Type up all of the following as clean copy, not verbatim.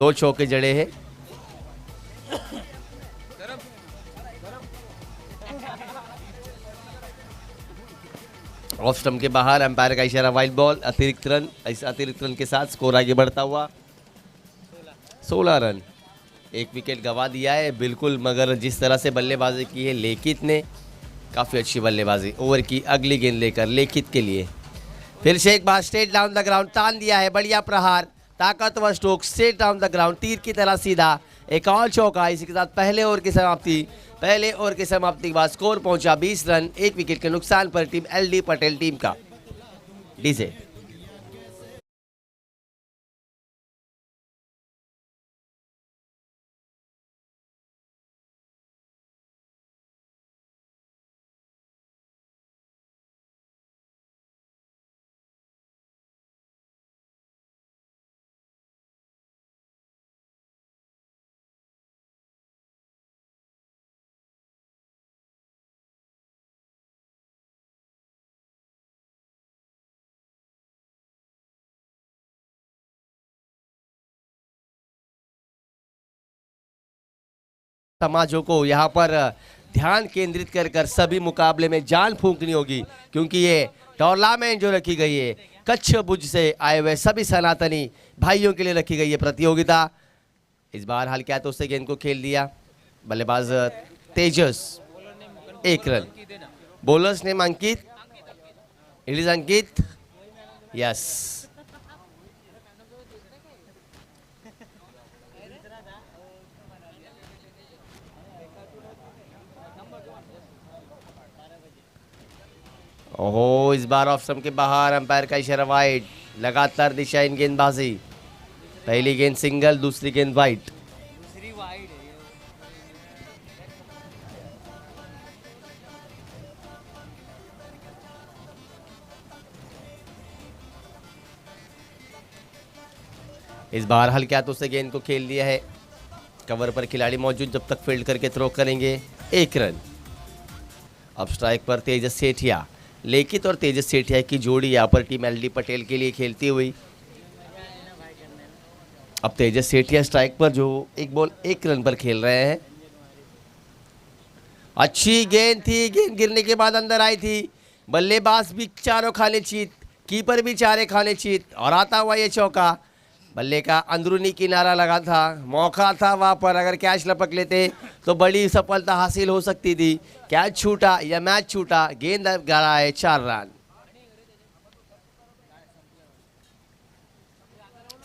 दो चौके जड़े हैं। ऑफ स्टंप के बाहर, अंपायर का इशारा वाइड बॉल, अतिरिक्त रन। इस अतिरिक्त रन के साथ स्कोर आगे बढ़ता हुआ 16 रन। एक विकेट गंवा दिया है बिल्कुल, मगर जिस तरह से बल्लेबाजी की है लेखित ने, काफ़ी अच्छी बल्लेबाजी। ओवर की अगली गेंद लेकर लेखित के लिए फिर से एक बार स्ट्रेट डाउन द ग्राउंड तान दिया है। बढ़िया प्रहार, ताकतवर stroke, straight down the ground, तीर की तरह सीधा। एक और चौका। इसी के साथ पहले ओवर की समाप्ति के बाद स्कोर पहुंचा 20 रन। एक विकेट के नुकसान पर टीम एलडी पटेल टीम का डीजे। समाजों को यहाँ पर ध्यान केंद्रित कर सभी मुकाबले में जान फूंकनी होगी, क्योंकि ये टूर्नामेंट जो रखी गई है कच्छ भुज से आए हुए सभी सनातनी भाइयों के लिए रखी गई है प्रतियोगिता। इस बार हल्का तो उससे गेंद को खेल दिया बल्लेबाज तेजस, 1 रन। बॉलर्स ने अंकित, इट इज अंकित, यस। ओहो, इस बार ऑफ स्टंप के बाहर, अंपायर का इशारा वाइड। लगातार दिशा इन गेंदबाजी, पहली गेंद सिंगल, दूसरी गेंद वाइड। इस बार हल्के हाथों से गेंद को खेल दिया है। कवर पर खिलाड़ी मौजूद, जब तक फील्ड करके थ्रो करेंगे 1 रन। अब स्ट्राइक पर तेजस सेठिया, लेखित और तेजस सेठिया की जोड़ी यहाँ पर टीम एलडी पटेल के लिए खेलती हुई। अब तेजस सेठिया स्ट्राइक पर, जो एक बॉल 1 रन पर खेल रहे हैं। अच्छी गेंद थी, गेंद गिरने के बाद अंदर आई थी। बल्लेबाज भी चारों खाने चीत, कीपर भी चारे खाने चीत, और आता हुआ ये चौका। बल्ले का अंदरूनी किनारा लगा था, मौका था वहाँ पर, अगर कैच लपक लेते तो बड़ी सफलता हासिल हो सकती थी। कैच छूटा या मैच छूटा, गेंद गड़ा है 4 run.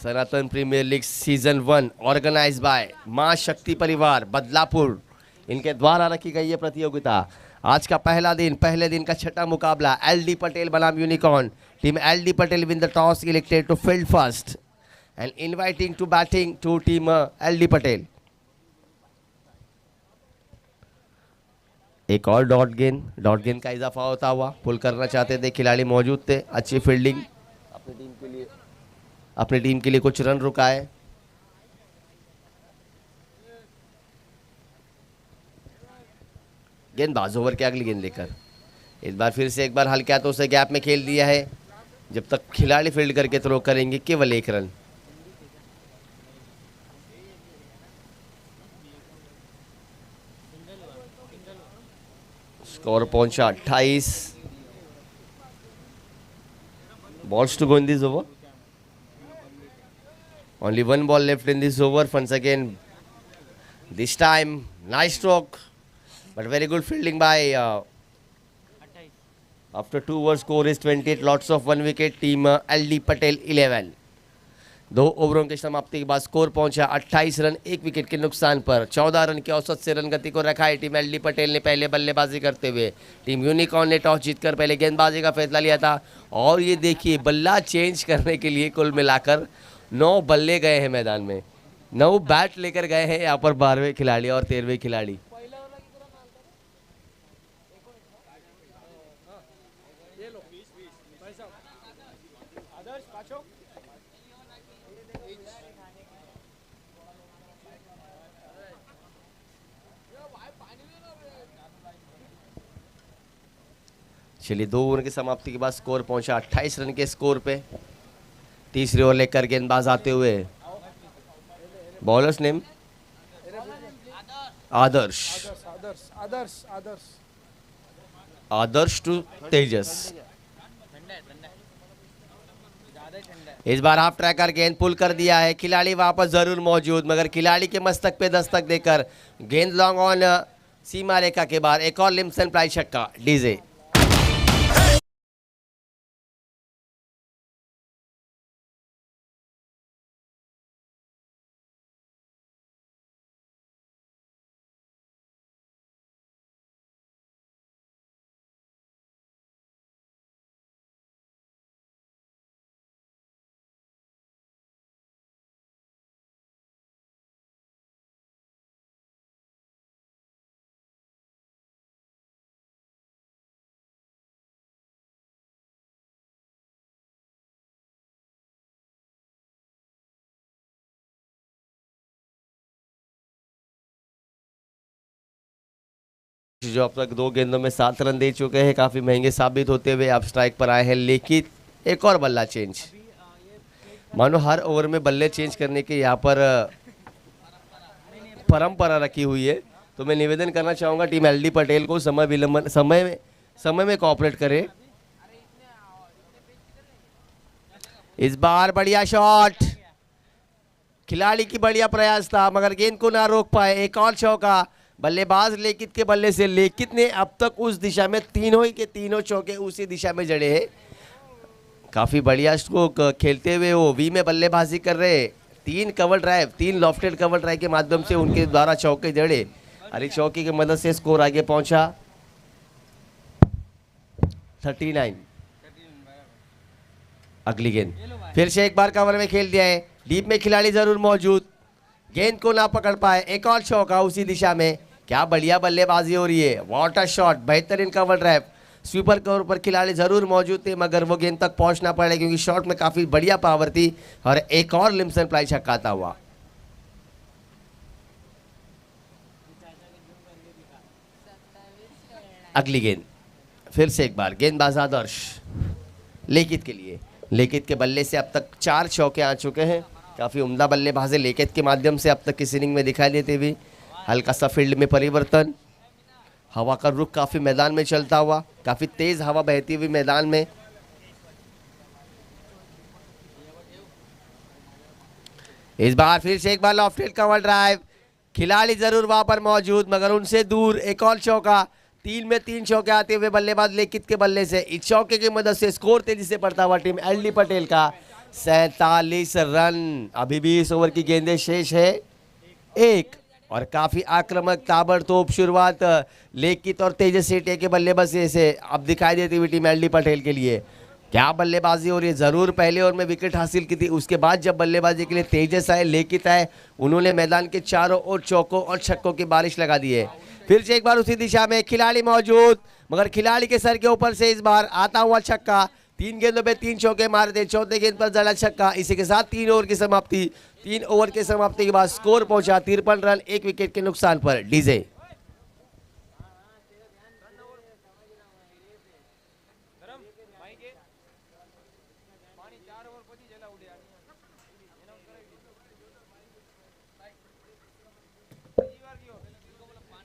Sanatan premier league season 1 organise by Maa Shakti परिवार बदलापुर, इनके द्वारा रखी गई है प्रतियोगिता। आज का पहला दिन, पहले दिन का छठा मुकाबला एलडी पटेल बनाम Unicorn. Team LD Patel win the toss, elected to field first and inviting to batting to team LD Patel. एक और डॉट गेंद का इजाफा होता हुआ, पुल करना चाहते थे, खिलाड़ी मौजूद थे। अच्छी फील्डिंग, अपनी टीम के लिए कुछ रन रुकाए। गेंदबाज ओवर के अगली गेंद लेकर इस बार फिर से एक बार हल्के हाथों से गैप में खेल दिया है। जब तक खिलाड़ी फील्ड करके थ्रो करेंगे केवल 1 रन। स्कोर पहुंचा 28। balls to go in this over, only 1 ball left in this over. Once again, this time nice stroke but very good fielding by after 2 overs score is 28, lots of 1 wicket. Team LD Patel 11। 2 ओवरों की समाप्ति के बाद score पहुंचा 28 run, 1 wicket के नुकसान पर। 14 run के औसत से रन गति को रखा है टीम एलडी पटेल ने पहले बल्लेबाजी करते हुए। टीम यूनिकॉर्न ने टॉस जीतकर पहले गेंदबाजी का फैसला लिया था, और ये देखिए बल्ला चेंज करने के लिए कुल मिलाकर 9 बल्ले गए हैं मैदान में। 9 बैट लेकर गए हैं यहाँ पर 12वें खिलाड़ी और 13वें खिलाड़ी। चलिए, 2 ओवर की समाप्ति के बाद स्कोर पहुंचा 28 रन के स्कोर पे। तीसरी ओवर लेकर गेंदबाज आते हुए bowlers name Adarsh. Adarsh Adarsh Adarsh Adarsh to Tejas. इस बार हाफ ट्रैकर गेंद पुल कर दिया है, खिलाड़ी वापस जरूर मौजूद, मगर खिलाड़ी के मस्तक पे दस्तक देकर गेंद लॉन्ग ऑन सीमा रेखा के बाद एक और लिम्सन प्राइज छक्का। डीजे जो अब तक 2 गेंदों में 7 रन दे चुके हैं, काफी महंगे साबित होते हुए अब स्ट्राइक पर आए हैं। लेकिन एक और बल्ला चेंज, मानो हर ओवर में बल्ले चेंज करने की यहाँ पर परंपरा रखी हुई है। तो मैं निवेदन करना चाहूंगा टीम एलडी पटेल को समय में कोऑपरेट करे। इस बार बढ़िया शॉट, खिलाड़ी की बढ़िया प्रयास था मगर गेंद को ना रोक पाए। एक और चौका बल्लेबाज लेकित के बल्ले से। लेकित ने अब तक उस दिशा में तीनों ही के तीनों चौके उसी दिशा में जड़े हैं। काफी बढ़िया स्ट्रोक खेलते हुए वो वी में बल्लेबाजी कर रहे। 3 cover drive, 3 lofted cover drive के माध्यम से उनके द्वारा चौके जड़े और इस चौके की मदद से स्कोर आगे पहुंचा 39। अगली गेंद फिर से एक बार कवर में खेल दिया है, डीप में खिलाड़ी जरूर मौजूद, गेंद को ना पकड़ पाए। एक और चौका उसी दिशा में। क्या बढ़िया बल्लेबाजी हो रही है, वाटर शॉट, बेहतरीन कवर ड्राइव। स्वीपर कवर पर खिलाड़ी जरूर मौजूद थे मगर वो गेंद तक पहुंचना पड़े क्योंकि शॉट में काफी बढ़िया पावर थी और एक और लिम्सन प्राइज छक्का आता हुआ। अगली गेंद फिर से एक बार गेंदबाज आदर्श लेकित के लिए। लेकित के बल्ले से अब तक 4 चौके आ चुके हैं। काफ़ी उम्दा बल्लेबाजी लेकित के माध्यम से अब तक इस इनिंग में दिखाई देती हुई। हल्का सा फील्ड में परिवर्तन, हवा का रुख काफ़ी मैदान में चलता हुआ, काफ़ी तेज़ हवा बहती हुई मैदान में। इस बार फिर से एक बार लॉफ्टेड कवर ड्राइव, खिलाड़ी जरूर वहां पर मौजूद मगर उनसे दूर। एक और चौका, 3 में 3 चौके आते हुए बल्लेबाज लेकित के बल्ले से। इस चौके की मदद से स्कोर तेजी से बढ़ता हुआ टीम एलडी पटेल का 47 रन। अभी भी इस ओवर की गेंदें शेष है 1 और काफी आक्रामक ताबड़तोड़ शुरुआत लेकित और तेजस सेठिया के बल्लेबाजी से अब दिखाई देती हुई टीम एलडी पटेल के लिए। क्या बल्लेबाजी हो रही है, जरूर पहले ओवर में विकेट हासिल की थी, उसके बाद जब बल्लेबाजी के लिए तेजस आए, लेकित आए, उन्होंने मैदान के चारों ओर चौकों और छक्कों की बारिश लगा दी है। फिर से एक बार उसी दिशा में खिलाड़ी मौजूद मगर खिलाड़ी के सर के ऊपर से इस बार आता हुआ छक्का। 3 गेंदों पे 3 चौके मारे थे, चौथे गेंद पर जड़ा छक्का। इसी के साथ 3 ओवर की समाप्ति। 3 ओवर की समाप्ति के बाद स्कोर पहुंचा 53 रन 1 विकेट के नुकसान पर। डीजे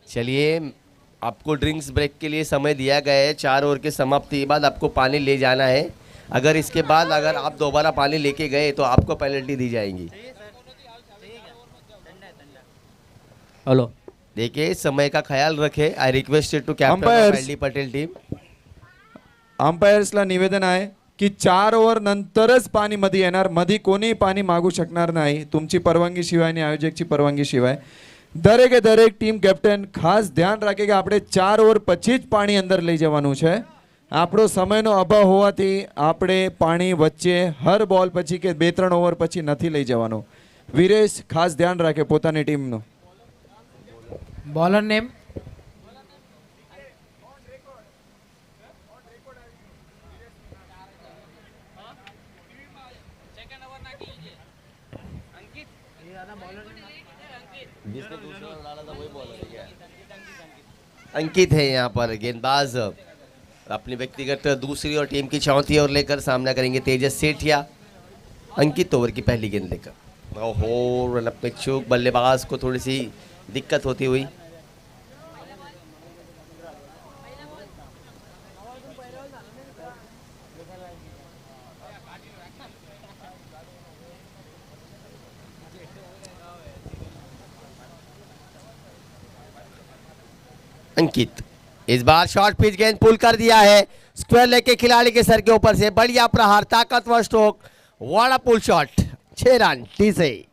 चलिए, आपको ड्रिंक्स ब्रेक के लिए समय दिया गया है। 4 ओवर की समाप्ति के बाद आपको पानी ले जाना है। अगर इसके बाद अगर आप दोबारा पानी लेके गए तो आपको पेनल्टी दी जाएगी। हेलो, देखिए समय का ख्याल रखें। I requested to captain LD Patel team. अंपायर्सला निवेदन आहे की 4 ओव्हर नंतरच पाणी मध्ये येणार, मध्ये कोणीही पाणी मागू शकणार नाही तुमची परवानगी शिवाय आणि आयोजकची परवानगी शिवाय। દરેક ટીમ કેપ્ટન ખાસ ધ્યાન રાખે કે આપણે 4 ઓવર પછી જ પાણી અંદર લઈ જવાનું છે। આપણો સમયનો અભાવ હોવાથી આપણે પાણી વચ્ચે હર બોલ પછી કે 2-3 ઓવર પછી નથી લઈ જવાનું। વીરેશ ખાસ ધ્યાન રાખે પોતાની ટીમનું। बॉलर नेम अंकित है यहाँ पर गेंदबाज। अपनी व्यक्तिगत दूसरी और टीम की चौथी ओवर लेकर सामना करेंगे तेजस सेठिया। अंकित ओवर की पहली गेंद लेकर ओहो, रनअप में चूक, बल्लेबाज को थोड़ी सी दिक्कत होती हुई। अंकित इस बार शॉर्ट पिच गेंद पुल कर दिया है, स्क्वायर लेग के खिलाड़ी के सर के ऊपर से बढ़िया प्रहार, ताकतवर स्ट्रोक, वाड़ा पुल शॉट, 6 रन डीजे।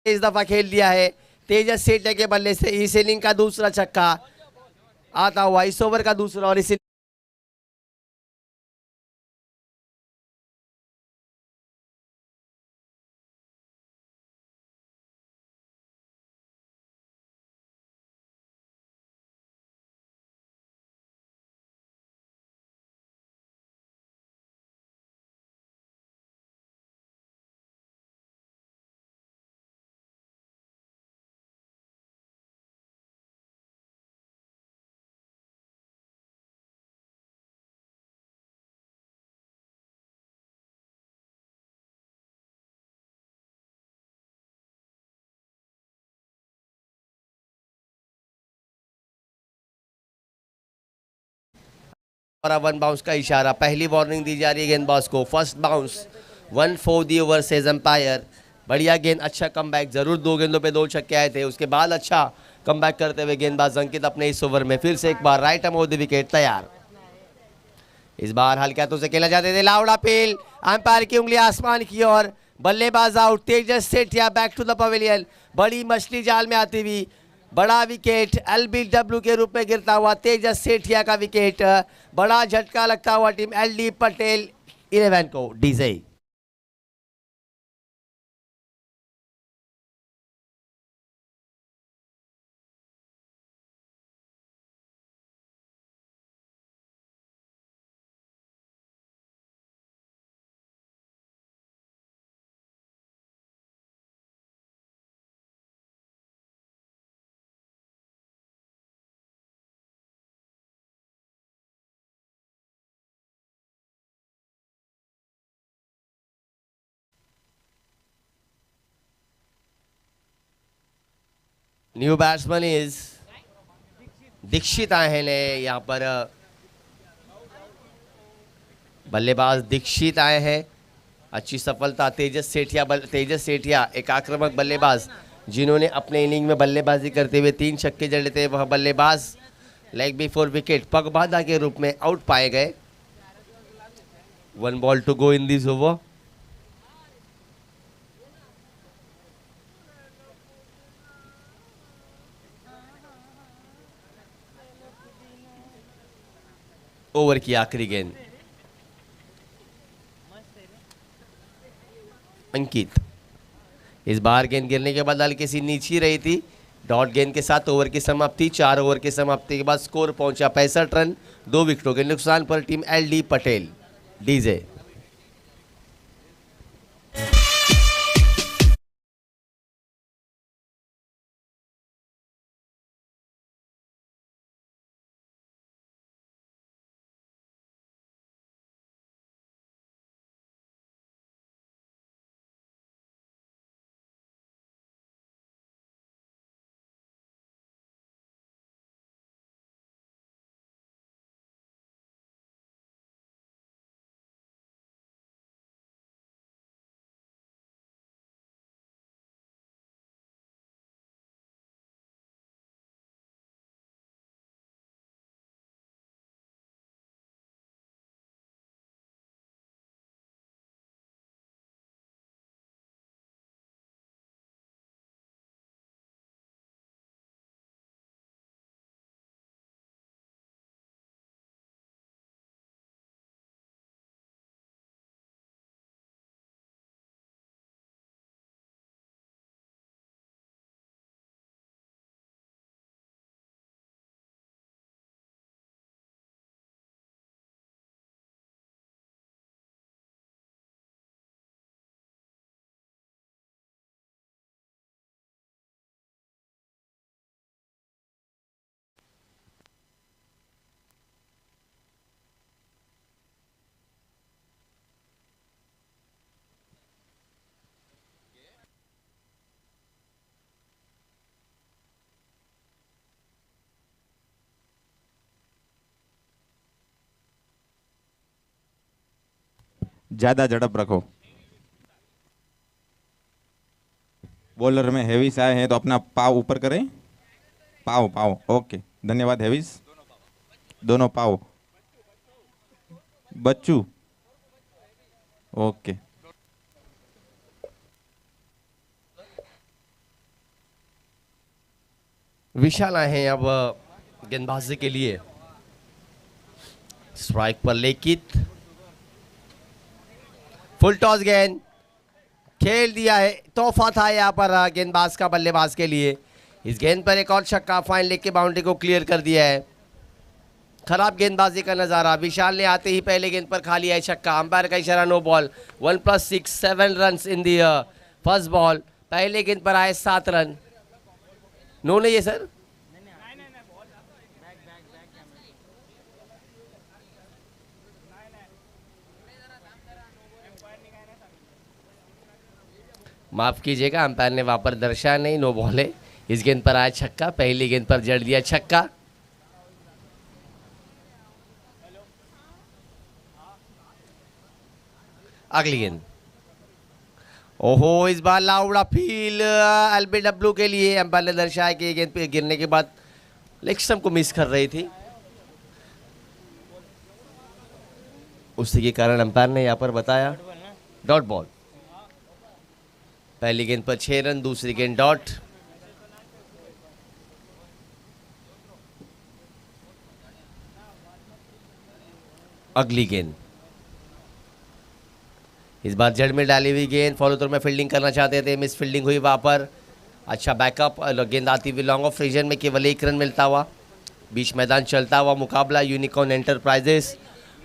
इस दफा खेल लिया है तेजस सेठिया के बल्ले से, इस इनिंग का दूसरा छक्का आता हुआ, इस ओवर का दूसरा, और इस और वन बाउंस का इशारा, पहली वार्निंग दी जा रही है गेंदबाज को, first bounce, 1 for the over says umpire. बढ़िया गेंद, अच्छा कमबैक, जरूर 2 गेंदों पे 2 छक्के आए थे, उसके बाद अच्छा कमबैक करते हुए गेंदबाज अंकित अपने इस ओवर में फिर से एक बार राइट अमोद विकेट तैयार। इस बार हल्के हाथों से खेला जाते थे, लाउडा पील, अंपायर की उंगली आसमान की ओर, बल्लेबाज out, Tejas Sethia back to the pavilion, बड़ी मछली जाल में आती हुई, बड़ा विकेट एलबीडब्ल्यू के रूप में गिरता हुआ तेजस सेठिया का विकेट, बड़ा झटका लगता हुआ टीम एलडी पटेल 11 को DJ. New batsman is Dixit आए हैं यहाँ पर, बल्लेबाज दीक्षित आए हैं, अच्छी सफलता। तेजस सेठिया एक आक्रामक बल्लेबाज जिन्होंने अपने इनिंग में बल्लेबाजी करते हुए 3 छक्के जड़े थे, वह बल्लेबाज लेग बिफोर विकेट पगबाधा के रूप में आउट पाए गए। 1 ball to go in this over. Over की आखिरी गेंद, अंकित इस बार गेंद गिरने के बाद हल्की सी नीची रही थी, डॉट गेंद के साथ ओवर की समाप्ति। 4 ओवर की समाप्ति के बाद स्कोर पहुंचा 65 रन, 2 विकेटों के नुकसान पर टीम एलडी पटेल डीजे। ज़्यादा झड़प रखो। बॉलर में हेविस आए हैं तो अपना पाव ऊपर करें। पाव पाव, ओके, धन्यवाद हेविस। दोनों पाव। बच्चू, ओके। विशाल आए हैं अब गेंदबाजी के लिए। स्ट्राइक पर लेकित, फुल टॉस गेंद खेल दिया है। तोहफा था यहाँ पर गेंदबाज का बल्लेबाज के लिए। इस गेंद पर एक और छक्का, फाइन लेग के बाउंड्री को क्लियर कर दिया है। खराब गेंदबाजी का नजारा। विशाल ने आते ही पहले गेंद पर खा लिया है छक्का। अंपायर का इशारा no ball. 1+6 7 run in the first ball. पहले गेंद पर आए 7 रन। नो नहीं है सर। माफ कीजिएगा, अंपायर ने वहां पर दर्शाया नहीं, नो बॉल है। इस गेंद पर आया छक्का। पहली गेंद पर जड़ दिया छक्का। अगली गेंद, ओहो, इस बार लाउडा फील एलबीडब्ल्यू के लिए। अंपायर ने दर्शाया कि गेंद पे गिरने के बाद लेग स्टंप को मिस कर रही थी, उसी के कारण अंपायर ने यहां पर बताया डॉट बॉल। पहली गेंद पर 6 रन, दूसरी गेंद डॉट। अगली गेंद, इस बार जड़ में डाली हुई गेंद। फॉलो थ्रू में फील्डिंग करना चाहते थे, मिस फील्डिंग हुई वहां पर। अच्छा बैकअप, गेंद आती हुई लॉन्ग ऑफ रीजन में केवल 1 रन मिलता हुआ। बीच मैदान चलता हुआ मुकाबला Unicorn Enterprises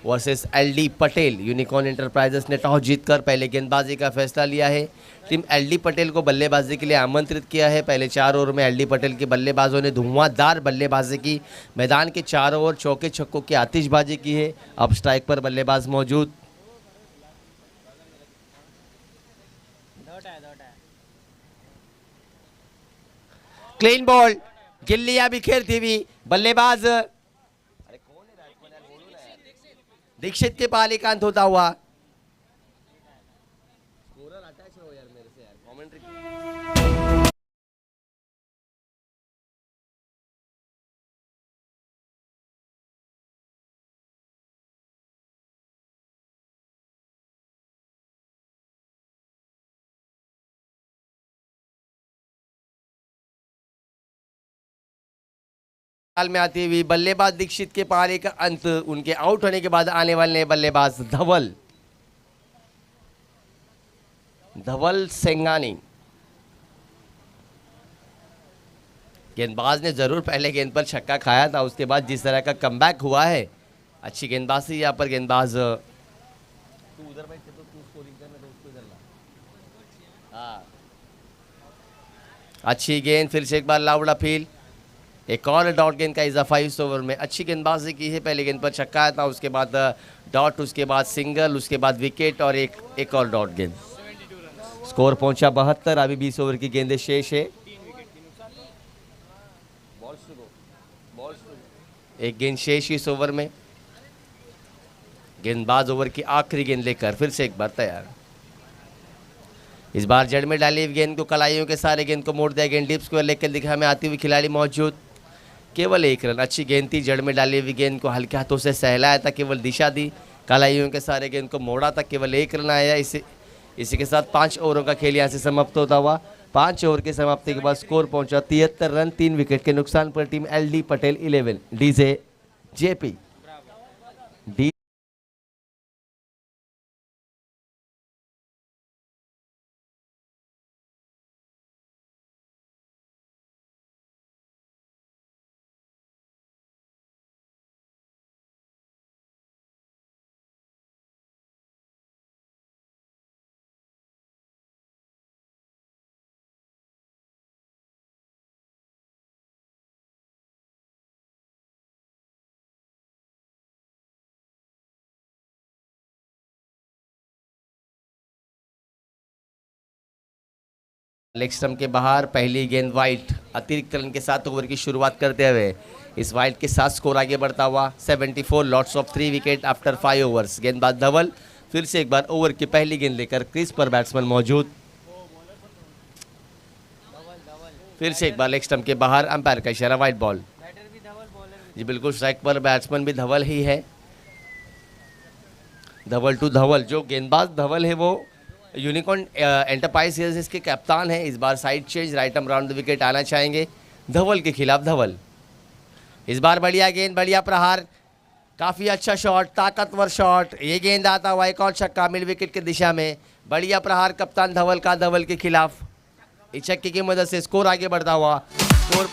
versus LD Patel. Unicorn Enterprises ने टॉस जीतकर पहले गेंदबाजी का फैसला लिया है। टीम एलडी पटेल को बल्लेबाजी के लिए आमंत्रित किया है। पहले 4 ओवर में एलडी पटेल के बल्लेबाजों ने धुआंधार बल्लेबाजी की। मैदान के 4 ओवर चौके छक्कों की आतिशबाजी की है। अब स्ट्राइक पर बल्लेबाज मौजूद। क्लीन बॉल, गिल्लियां बिखेरती हुई बल्लेबाज दीक्षित के पालिकांत होता हुआ। साल में आती हुई बल्लेबाज दीक्षित के पारी का अंत। उनके आउट होने के बाद आने वाले बल्लेबाज धवल सेंगानी। गेंदबाज ने जरूर पहले गेंद पर छक्का खाया था, उसके बाद जिस तरह का कमबैक हुआ है, अच्छी गेंदबाजी यहाँ पर। गेंदबाज तू उधर बैठ के तो तू स्कोरिंग करना, तो उसको इधर ला। हाँ, अच्छी गेंद, फिर से एक बार लाउडा फील। एक और डॉट गेंद का इजाफा इस ओवर में। अच्छी गेंदबाजी की है। पहले गेंद पर छक्का आया था, उसके बाद डॉट, उसके बाद सिंगल, उसके बाद विकेट और एक और डॉट गेंद। स्कोर पहुंचा 72। अभी 20 ओवर की गेंदें शेष है। एक गेंद शेष इस ओवर में। गेंदबाज ओवर की आखिरी गेंद लेकर फिर से एक बार तैयार। इस बार जड़ में डाली हुई गेंद को कलाइयों के सारे गेंद को मोड़ दिया। गेंद डिप्स को लेकर दिखा में आती हुई खिलाड़ी मौजूद। केवल 1 रन। अच्छी गेंद थी। जड़ में डाली हुई गेंद को हल्के हाथों से सहलाया था, केवल दिशा दी। कलाइयों के सारे गेंद को मोड़ा था, केवल 1 रन आया। इसी के साथ 5 ओवरों का खेल यहाँ से समाप्त होता हुआ। 5 ओवर की समाप्ति के बाद स्कोर पहुंचा 73 रन। 3 विकेट के नुकसान पर team LD Patel 11 DJ JP D. Leg stump के बाहर पहली गेंद वाइट। अतिरिक्त रन के साथ ओवर की शुरुआत करते हुए इस वाइट के साथ स्कोर आगे बढ़ता हुआ 74 lots of 3 wicket after 5 overs. गेंदबाज धवल फिर से एक बार ओवर की पहली गेंद लेकर क्रीज पर बैट्समैन मौजूद। फिर से एक बार लेग स्टंप के बाहर, अंपायर का इशारा, वाइड बॉल। जी बिल्कुल, स्ट्राइक पर बैट्समैन भी धवल ही है। धवल टू धवल, जो गेंदबाज धवल है वो यूनिकॉर्न एंटरप्राइजेस के कप्तान है। इस बार side change, right arm round the wicket आना चाहेंगे धवल के खिलाफ। धवल इस बार बढ़िया गेंद, बढ़िया प्रहार, काफ़ी अच्छा शॉट, ताकतवर शॉट। ये गेंद आता हुआ एक और छक्का मिड विकेट की दिशा में। बढ़िया प्रहार कप्तान धवल का धवल के खिलाफ। इस छक्के की मदद से स्कोर आगे बढ़ता हुआ। स्कोर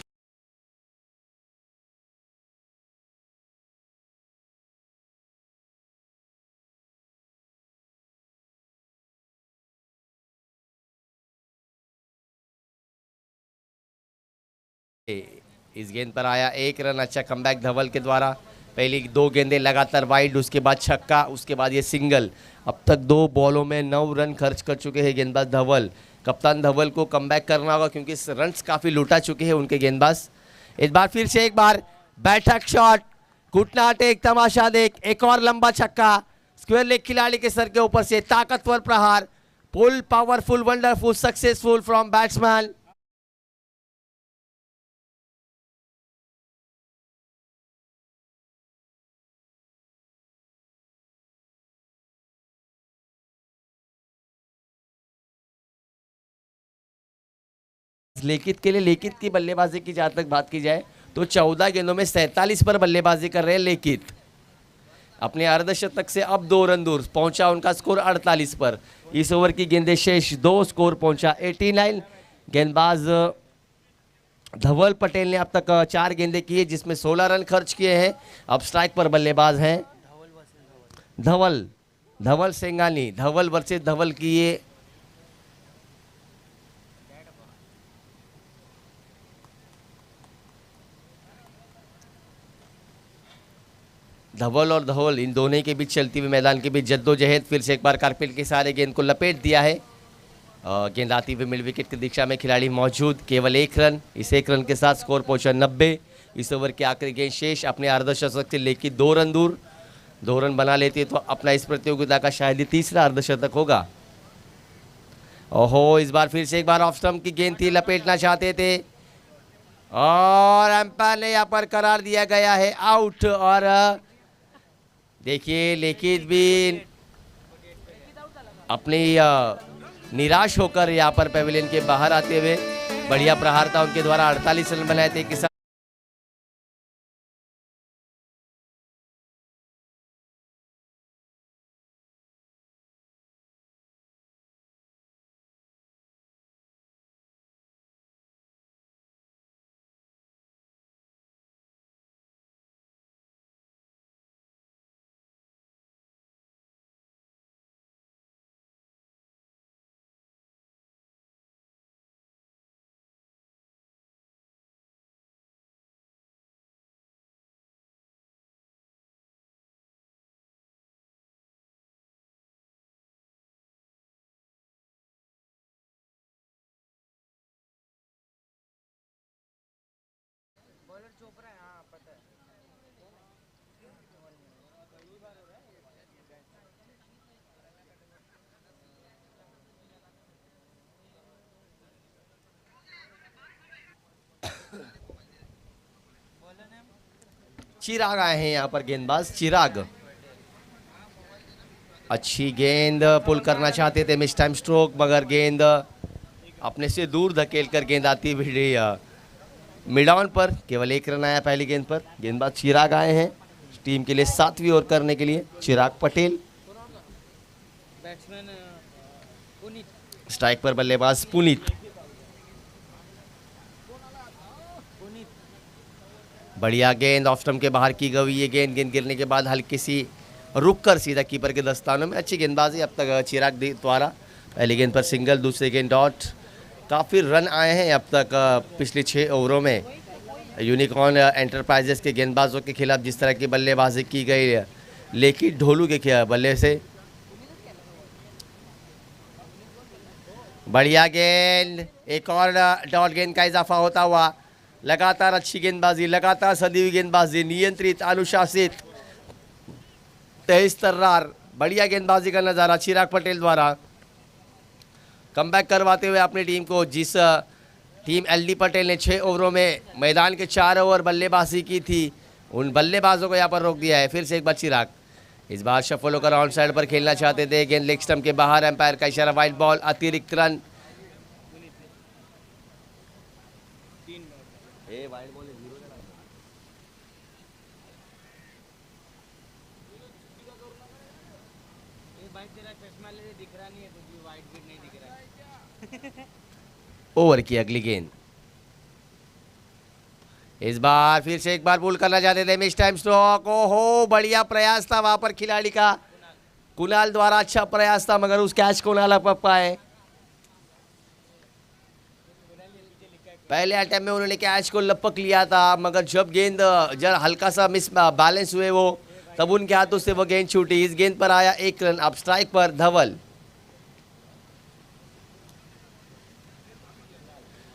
इस गेंद पर आया 1 रन। अच्छा कमबैक धवल के द्वारा। पहली 2 गेंदें लगातार वाइड, उसके बाद छक्का, उसके बाद ये सिंगल। अब तक 2 बॉलों में 9 रन खर्च कर चुके हैं गेंदबाज धवल। कप्तान धवल को कमबैक करना होगा क्योंकि रन्स काफ़ी लुटा चुके हैं उनके गेंदबाज। इस बार फिर से एक बार बैठक शॉट, घुटना टेक, तमाशा देख, एक और लंबा छक्का, स्क्वायर लेग खिलाड़ी के सर के ऊपर से ताकतवर प्रहार। Full powerful, wonderful, successful from batsman. लेकित के लिए, लेकित की बल्लेबाजी की जहाँ तक बात की जाए तो 14 गेंदों में 47 पर बल्लेबाजी कर रहे हैं लेकित। अपने अर्धशतक से अब 2 रन दूर पहुंचा उनका स्कोर 48 पर। इस ओवर की गेंदें शेष 2, स्कोर पहुंचा 89। गेंदबाज धवल पटेल ने अब तक 4 गेंदें की है जिसमें 16 रन खर्च किए हैं। अब स्ट्राइक पर बल्लेबाज हैं धवल सेंगानी। धवल वर्सेस धवल की ये धवल और धवल इन दोनों के बीच चलती हुई मैदान के बीच जद्दोजहद। फिर से एक बार कारपेल के सहारे गेंद को लपेट दिया है। गेंद आती हुई मिड विकेट की दिशा में खिलाड़ी मौजूद। केवल 1 रन, इस 1 रन के साथ स्कोर पहुंचा 90। इस ओवर की आखिरी गेंद शेष अपने अर्धशतक से लेकर 2 रन दूर। 2 रन बना लेती है तो अपना इस प्रतियोगिता का शायद ही तीसरा अर्धशतक होगा। ओहो, इस बार फिर से एक बार ऑफ स्टंप की गेंद थी, लपेटना चाहते थे और अंपायर ने यहाँ पर करार दिया गया है आउट। और देखिए लेकिन भी अपनी निराश होकर यहाँ पर पेविलियन के बाहर आते हुए, बढ़िया प्रहार था उनके द्वारा, 48 रन बनाए थे। किसान चिराग आए हैं यहाँ पर, गेंदबाज चिराग। अच्छी गेंद, पुल करना चाहते थे मिस टाइम स्ट्रोक, मगर गेंद अपने से दूर धकेल कर गेंद आती हुई मिड ऑन पर। केवल 1 रन आया पहली गेंद पर। गेंदबाज चिराग आए हैं टीम के लिए 7वीं ओवर करने के लिए। चिराग पटेल। स्ट्राइक पर बल्लेबाज पुनीत। बढ़िया गेंद, ऑफ स्टंप के बाहर की गई ये गेंद गिरने के बाद हल्की सी रुक कर सीधा कीपर के दस्तानों में। अच्छी गेंदबाजी अब तक चिराग द्वारा। पहली गेंद पर सिंगल, दूसरी गेंद डॉट। काफ़ी रन आए हैं अब तक पिछले 6 ओवरों में। यूनिकॉर्न एंटरप्राइजेस के गेंदबाजों के खिलाफ जिस तरह की बल्लेबाजी की गई, लेकिन ढोलू के बल्ले से। बढ़िया गेंद, एक और डॉट गेंद का इजाफा होता हुआ। लगातार अच्छी गेंदबाजी, लगातार सदी हुई गेंदबाजी, नियंत्रित, अनुशासित, तेज तर्रार बढ़िया गेंदबाजी का नज़ारा चिराग पटेल द्वारा कमबैक करवाते हुए अपनी टीम को, जिस टीम एलडी पटेल ने 6 ओवरों में मैदान के 4 ओवर बल्लेबाजी की थी, उन बल्लेबाजों को यहाँ पर रोक दिया है। फिर से एक बार चिराग, इस बार शफल होकर ऑन साइड पर खेलना चाहते थे, गेंद लेग स्टंप के बाहर, एम्पायर का इशारा, वाइड बॉल, अतिरिक्त रन। ओवर की अगली गेंद, इस बार फिर से एक बार पुल करना चाहते थे, मिस टाइम स्ट्रोक। ओहो, बढ़िया प्रयास था वहां पर खिलाड़ी का, कुणाल द्वारा अच्छा प्रयास था, मगर उस कैच को ना लग पाए। पहले अटेम्प्ट में उन्होंने कैच को लपक लिया था, मगर जब गेंद जरा हल्का सा मिस बैलेंस हुए वो, तब उनके हाथों से वो गेंद छूटी। इस गेंद पर आया 1 रन। अब स्ट्राइक पर धवल,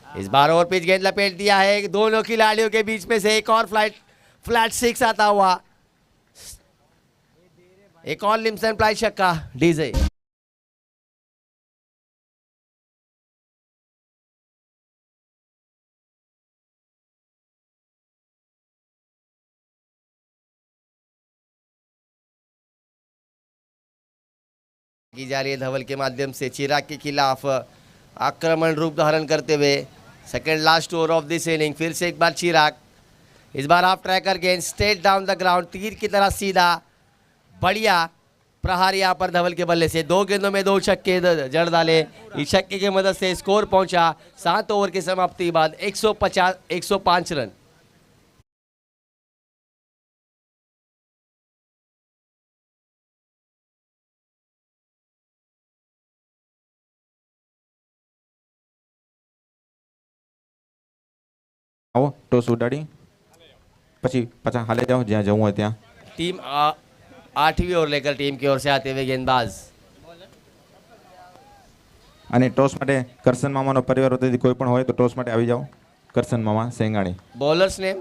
इस बार और पिच गेंद लपेट दिया है दोनों खिलाड़ियों के बीच में से, एक और फ्लैट 6 आता हुआ, एक और लिम्सन प्लाई छक्का। डीजे की जा रही है धवल के माध्यम से चिराग के खिलाफ आक्रमण रूप धारण करते हुए। Second last over of this inning, फिर से एक बार चिराग, इस बार आप ट्रैकर गेंद स्ट्रेट डाउन द ग्राउंड, तीर की तरह सीधा, बढ़िया प्रहार यहाँ पर धवल के बल्ले से। 2 गेंदों में 2 छक्के जड़ डाले, इस छक्के की मदद से स्कोर पहुंचा 7 ओवर की समाप्ति बाद 105 रन। આવો ટોસ ઉડાડી પછી પાછા હાલે જાઓ જ્યાં જવું હોય ત્યાં। टीम 8वीं ओवर लेकर टीम की ओर से आते हुए गेंदबाज, અને ટોસ માટે કરશન મામાનો પરિવાર વતીથી કોઈ પણ હોય તો ટોસ માટે આવી જાઓ। કરશન મામા સેંગાણી। बॉलर्स ने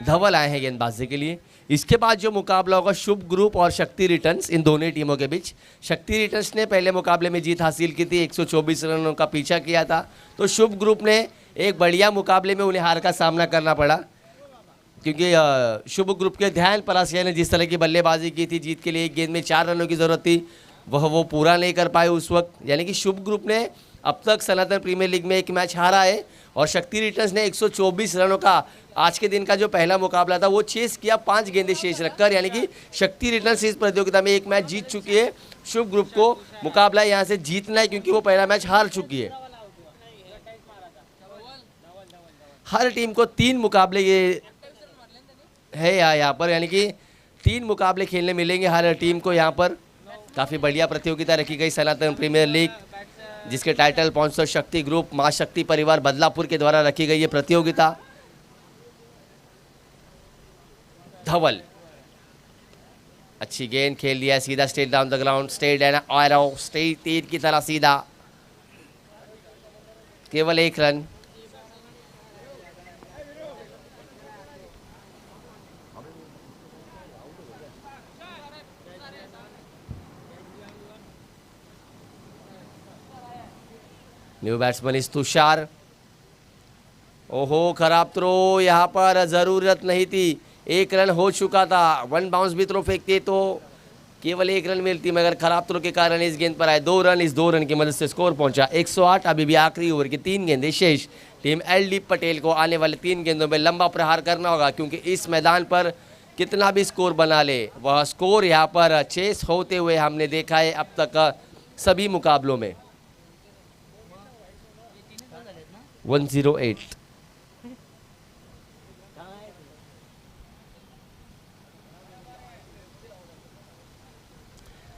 धवल आए हैं गेंदबाजी के लिए। इसके बाद जो मुकाबला होगा शुभ ग्रुप और शक्ति रिटर्न्स, इन दोनों टीमों के बीच। शक्ति रिटर्न्स ने पहले मुकाबले में जीत हासिल की थी, 124 रनों का पीछा किया था, तो शुभ ग्रुप ने एक बढ़िया मुकाबले में उन्हें हार का सामना करना पड़ा, क्योंकि शुभ ग्रुप के ध्यान परासिया ने जिस तरह की बल्लेबाजी की थी, जीत के लिए 1 गेंद में 4 रनों की जरूरत थी, वो पूरा नहीं कर पाए उस वक्त। यानी कि शुभ ग्रुप ने अब तक सनातन प्रीमियर लीग में 1 मैच हारा है, और शक्ति रिटर्न्स ने 124 रनों का आज के दिन का जो पहला मुकाबला था वो चेस किया 5 गेंदें शेष रखकर। यानी कि शक्ति रिटर्न्स इस प्रतियोगिता में 1 मैच जीत चुकी है। शुभ ग्रुप को मुकाबला यहाँ से जीतना है, क्योंकि वो पहला मैच हार चुकी है। हर टीम को 3 मुकाबले ये है यहाँ पर, यानी कि 3 मुकाबले खेलने मिलेंगे हर टीम को यहाँ पर। काफ़ी बढ़िया प्रतियोगिता रखी गई सनातन प्रीमियर लीग, जिसके टाइटल स्पॉन्सर शक्ति ग्रुप, मां शक्ति परिवार बदलापुर के द्वारा रखी गई है प्रतियोगिता। धवल अच्छी गेंद खेल लिया, सीधा straight down the ground, straight and arrow, straight तीर की तरह सीधा, केवल 1 रन। न्यू बैट्समैन इस तुषार, ओहो खराब थ्रो, यहाँ पर ज़रूरत नहीं थी, 1 रन हो चुका था। 1 बाउंस भी थ्रो फेंकते तो केवल 1 रन मिलती, मगर खराब थ्रो के कारण इस गेंद पर आए 2 रन। इस 2 रन की मदद से स्कोर पहुंचा 108। अभी भी आखिरी ओवर की 3 गेंदें शेष। टीम एलडी पटेल को आने वाले 3 गेंदों में लंबा प्रहार करना होगा, क्योंकि इस मैदान पर कितना भी स्कोर बना ले, वह स्कोर यहाँ पर चेस होते हुए हमने देखा है अब तक सभी मुकाबलों में। 108।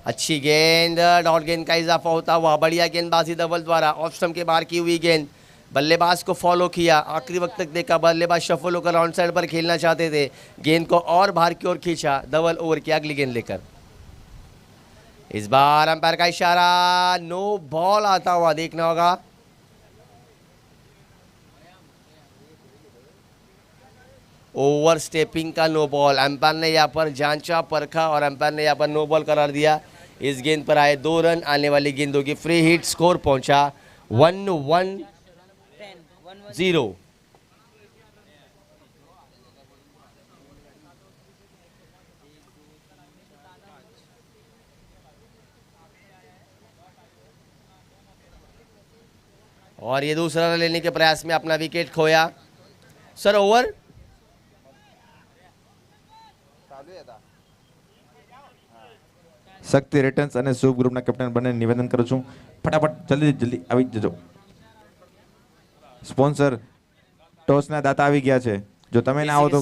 अच्छी गेंद, डॉट गेंद का इजाफा होता हुआ, बढ़िया गेंदबाजी धवल द्वारा, ऑफ स्टंप के बाहर की हुई गेंद, बल्लेबाज को फॉलो किया, आखिरी वक्त तक देखा, बल्लेबाज शफल होकर ऑन साइड पर खेलना चाहते थे, गेंद को और बाहर की ओर खींचा धवल। ओवर की अगली गेंद लेकर इस बार अंपायर का इशारा, नो बॉल आता हुआ देखना होगा। ओवर स्टेपिंग का नो बॉल। अंपायर ने यहाँ पर जांचा परखा और अंपायर ने यहाँ पर नो बॉल करार दिया। इस गेंद पर आए 2 रन, आने वाली गेंदों की फ्री हिट। स्कोर पहुंचा 1-1-0। और ये दूसरा रन लेने के प्रयास में अपना विकेट खोया। Sir over. શક્તિ રિટર્ન્સ અને શુભ ગ્રુપના કેપ્ટન બંને નિવેદન કરું છું, ફટાફટ જલ્દી જલ્દી આવી જજો. સ્પોન્સર ટોસના દાતા આવી ગયા છે, જો તમે ના આવો તો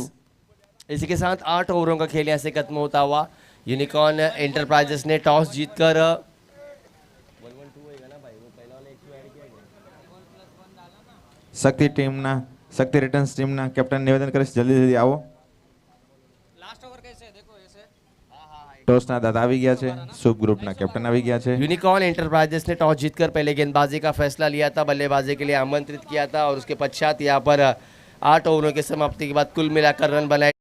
इसी के साथ 8 ओवरों का खेल यहाँ से खत्म होता हुआ यूनिकॉर्न एंटरप्राइजेस ने टॉस जीतकर શક્તિ ટીમના શક્તિ રિટર્ન્સ ટીમના કેપ્ટન નિવેદન કરીશ, જલ્દી જલ્દી આવો. ટોસના દાતા આવી ગયા છે, શુભ ગ્રુપના કેપ્ટન આવી ગયા છે. यूनिकॉर्न एंटरप्राइजेस ने टॉस जीतकर पहले गेंदबाजी का फैसला लिया था, बल्लेबाजी के लिए आमंत्रित किया था और उसके पश्चात यहाँ पर 8 ओवरों की समाप्ति के बाद कुल मिलाकर रन बनाए।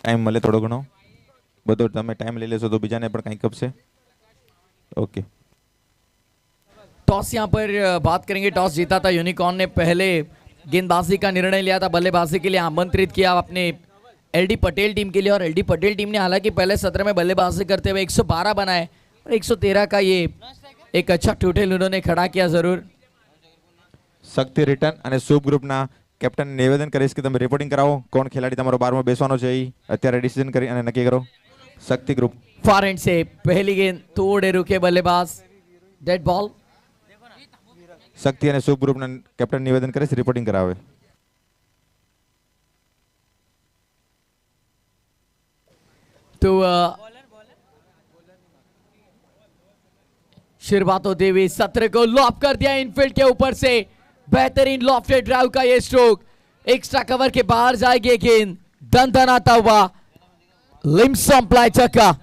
ટાઈમ મળે થોડો ઘણો, બધો તમે ટાઈમ લઈ લેશો તો બીજાને પણ કંઈ કપશે. ઓકે, टॉस यहाँ पर बात करेंगे. टॉस जीता था यूनिकॉर्न ने, पहले गेंदबाजी का निर्णय लिया था, बल्लेबाजी के लिए आमंत्रित किया अपने एलडी पटेल टीम के लिए और एलडी पटेल टीम ने हालांकि पहले सत्र में बल्लेबाजी करते हुए 112 बनाए और 113 का ये एक अच्छा टोटल उन्होंने खड़ा किया. जरूर શક્તિ રિટર્ન અને શુભ ગ્રુપના કેપ્ટન નિવેદન કરીશ કે તમે રિપોર્ટિંગ કરાવો, કોણ ખેલાડી તમારો 12મો બેસવાનો છે એ અત્યારે ડિસિઝન કરી અને નક્કી કરો. શક્તિ ગ્રુપ फार एंड से पहली गेंद तोड़े रुके बल्लेबाज, डेड बॉल. શક્તિ અને શુભ ગ્રુપના કેપ્ટન નિવેદન કરીશ, રિપોર્ટિંગ કરાવે. तो शुरुआत होते हुए सत्र को लॉप कर दिया इनफील्ड के ऊपर से. बेहतरीन लॉफ्टेड ड्राइव का ये स्ट्रोक, एक्स्ट्रा कवर के बाहर जाएगी गेंद, दन दन आता हुआ लिम सप्लाई छक्का।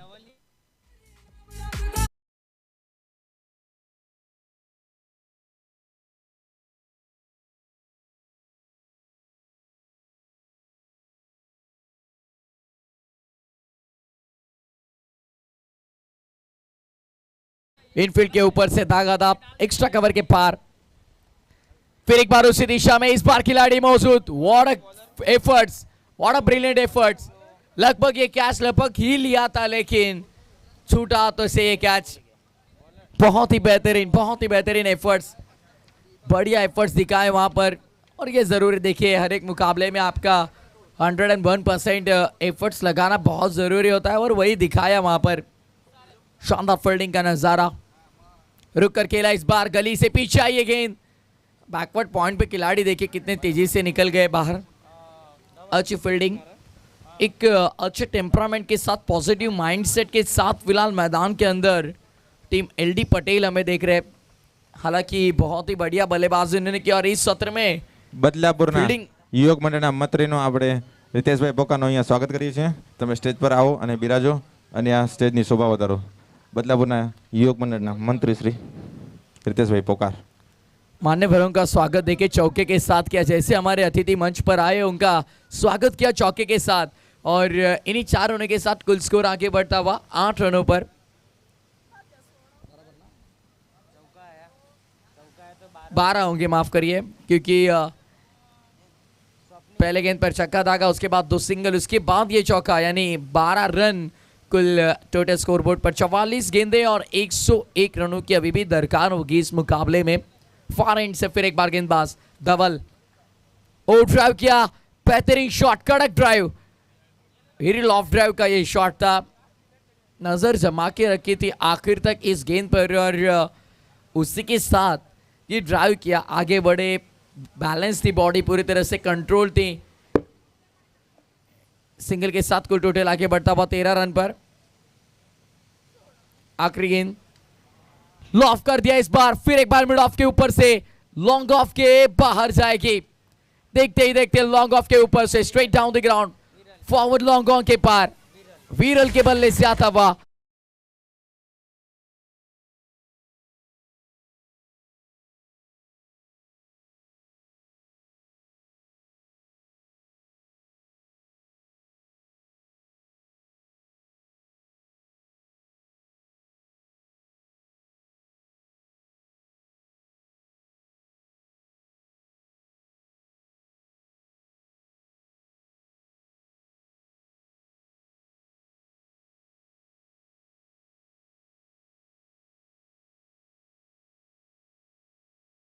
इनफील्ड के ऊपर से दागा दाप एक्स्ट्रा कवर के पार। फिर एक बार उसी दिशा में इस बार खिलाड़ी मौजूद। What efforts, what a brilliant efforts. लगभग ये कैच लगभग ही लिया था लेकिन छूटा तो से ये कैच। बहुत ही बेहतरीन एफर्ट्स, बढ़िया एफर्ट्स दिखाए वहां पर। और ये जरूरी देखिए हर एक मुकाबले में आपका 101% एफर्ट्स लगाना बहुत जरूरी होता है और वही दिखाया वहां पर। शानदार फील्डिंग का नजारा। रुक कर खेला इस बार, गली से पीछे आई ये गेंद। बैकवर्ड पॉइंट पे खिलाड़ी देखिए कितने तेजी से निकल गए बाहर। अच्छी फील्डिंग, एक अच्छे टेम्परामेंट के साथ, पॉजिटिव माइंडसेट के साथ फिलहाल मैदान के अंदर टीम एलडी पटेल हमें देख रहे हैं। हालांकि बहुत ही बढ़िया बल्लेबाजी उन्होंने की और इस सत्र में બદલાપુરના ફિલ્ડિંગ યુવક મંડળના મંત્રીનો આપણે રીતેશભાઈ પોકાનો અહીંયા સ્વાગત કરીએ છીએ. તમે સ્ટેજ પર આવો અને બિરાજો અને આ સ્ટેજની શોભા વધારો. બદલાપુરના યુવક મંડળના મંત્રી શ્રી રીતેશભાઈ પોકાર. मान्यवरों का स्वागत देखिए चौके के साथ किया। जैसे हमारे अतिथि मंच पर आए उनका स्वागत किया चौके के साथ और इन्हीं 4 रनों के साथ कुल स्कोर आगे बढ़ता हुआ 8 रनों पर। बारह होंगे, माफ करिए, क्योंकि पहले गेंद पर छक्का दागा, उसके बाद 2 सिंगल, उसके बाद ये चौका, यानी 12 रन कुल टोटल स्कोरबोर्ड पर। 44 गेंदें और 101 रनों की अभी भी दरकार होगी इस मुकाबले में। फार एंड से फिर एक बार गेंदबाज धवल ओ ड्राइव किया, बेहतरीन शॉट, कड़क ड्राइव, हिरिल ऑफ ड्राइव का ये शॉट था। नजर जमा के रखी थी आखिर तक इस गेंद पर और उसी के साथ ये ड्राइव किया, आगे बढ़े, बैलेंस थी बॉडी, पूरी तरह से कंट्रोल थी। सिंगल के साथ कुल टोटल आगे बढ़ता हुआ 13 रन पर। आखिरी गेंद लॉफ कर दिया इस बार, फिर एक बार मिड ऑफ के ऊपर से लॉन्ग ऑफ के बाहर जाएगी। देखते ही देखते लॉन्ग ऑफ के ऊपर से straight down the ground, forward long on के पार, वीरल के बल्ले से आता हुआ।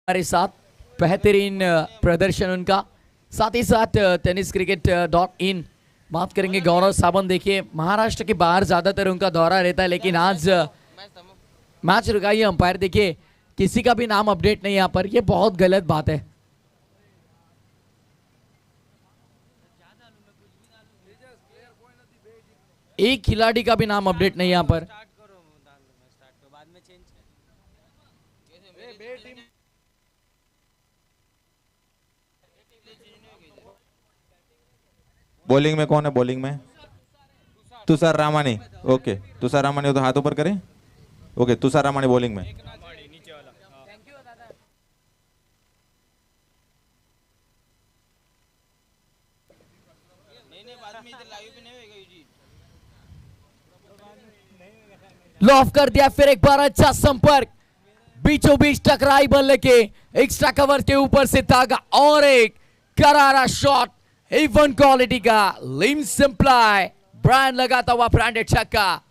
हमारे साथ बेहतरीन प्रदर्शन उनका, साथ ही साथ टेनिस क्रिकेट .in बात करेंगे गौरव सावंत। देखिए महाराष्ट्र के बाहर ज्यादातर उनका दौरा रहता है, लेकिन आज मैच रुकाई अंपायर। देखिए किसी का भी नाम अपडेट नहीं यहाँ पर, ये बहुत गलत बात है। एक खिलाड़ी का भी नाम अपडेट नहीं यहाँ पर। बॉलिंग में कौन है? बॉलिंग में तुषार रामानी. ओके, तुषार रामानी हो तो हाथ ऊपर करें. ओके, तुषार रामानी बॉलिंग में. लॉफ कर दिया, फिर एक बार अच्छा संपर्क, बीचों बीच टकराई बल्ले के, एक्स्ट्रा कवर के ऊपर से तागा और एक करारा शॉट A1 क्वालिटी का लिम सिंप्लाई, ब्रांड लगाता हुआ ब्रांडेड छक्का।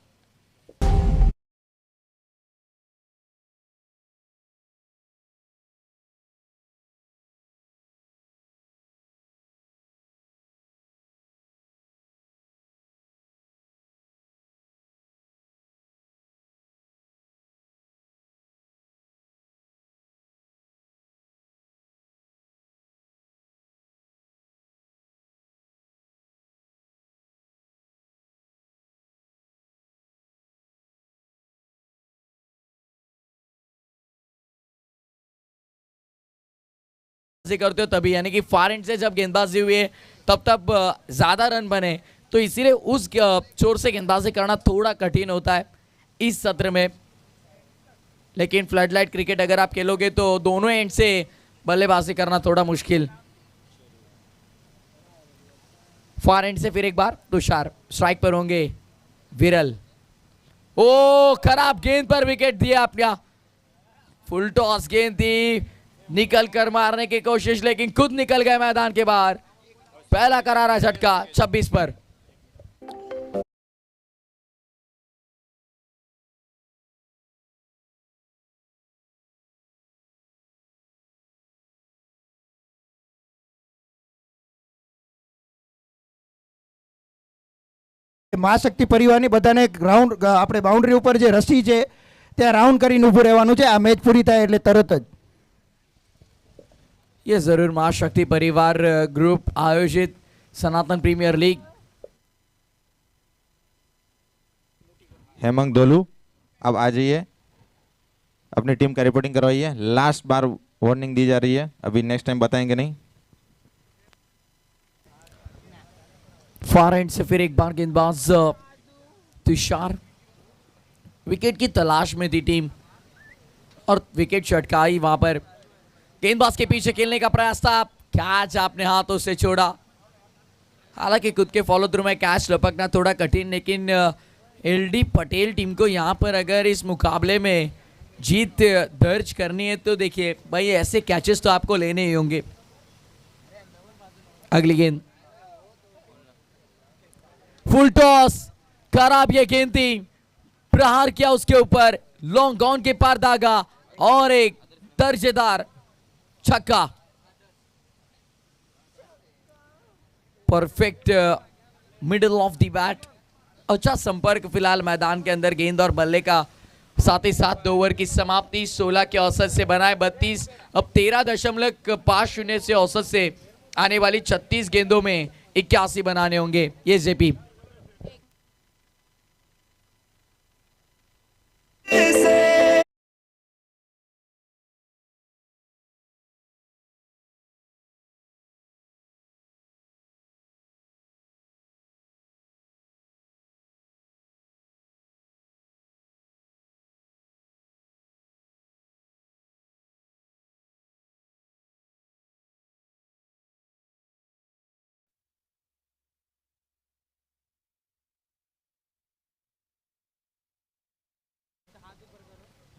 करते हो तभी, यानी कि फार एंड से जब गेंदबाजी हुई है तब ज्यादा रन बने तो इसीलिए उस चोर से गेंदबाजी करना थोड़ा कठिन होता है इस सत्र में। लेकिन फ्लडलाइट क्रिकेट अगर आप खेलोगे तो दोनों एंड से बल्लेबाजी करना थोड़ा मुश्किल। फार एंड से फिर एक बार तुषार, स्ट्राइक पर होंगे विरल। ओ खराब गेंद पर विकेट दिया अपना। फुल टॉस गेंद थी, निकल कर मारने की कोशिश लेकिन खुद निकल गए मैदान के बाहर। पहला करारा झटका 26 पर। મહાશક્તિ પરિવારની બધાને ગ્રાઉન્ડ આપણે બાઉન્ડ્રી ઉપર જે રસી છે ત્યાં રાઉન્ડ કરીને ઊભું રહેવાનું છે। આ મેચ પૂરી થાય એટલે તરત જ ये जरूर महाशक्ति परिवार ग्रुप आयोजित सनातन प्रीमियर लीग। हेमंत दोलू, अब आ जाइए, अपनी टीम का रिपोर्टिंग करवाइए। लास्ट बार वार्निंग दी जा रही है, अभी नेक्स्ट टाइम बताएंगे नहीं। फार एंड से फिर एक बार गेंदबाज तुषार। विकेट की तलाश में थी टीम और विकेट चटकाई वहां पर। गेंदबाज के पीछे खेलने का प्रयास था, कैच अपने हाथों से छोड़ा। हालांकि खुद के फॉलो थ्रू में कैच लपकना थोड़ा कठिन, लेकिन एलडी पटेल टीम को यहां पर अगर इस मुकाबले में जीत दर्ज करनी है तो देखिए भाई ऐसे कैचेस तो आपको लेने ही होंगे। अगली गेंद फुल टॉस, खराब ये गेंद थी, प्रहार किया उसके ऊपर, लॉन्ग ऑन के पार दागा और एक दर्जेदार छक्का। Perfect middle of the bat. अच्छा संपर्क फिलहाल मैदान के अंदर गेंद और बल्ले का। साथ ही साथ 2 ओवर की समाप्ति 16 के औसत से बनाए 32। अब 13.50 से औसत से आने वाली 36 गेंदों में 81 बनाने होंगे। ये जेपी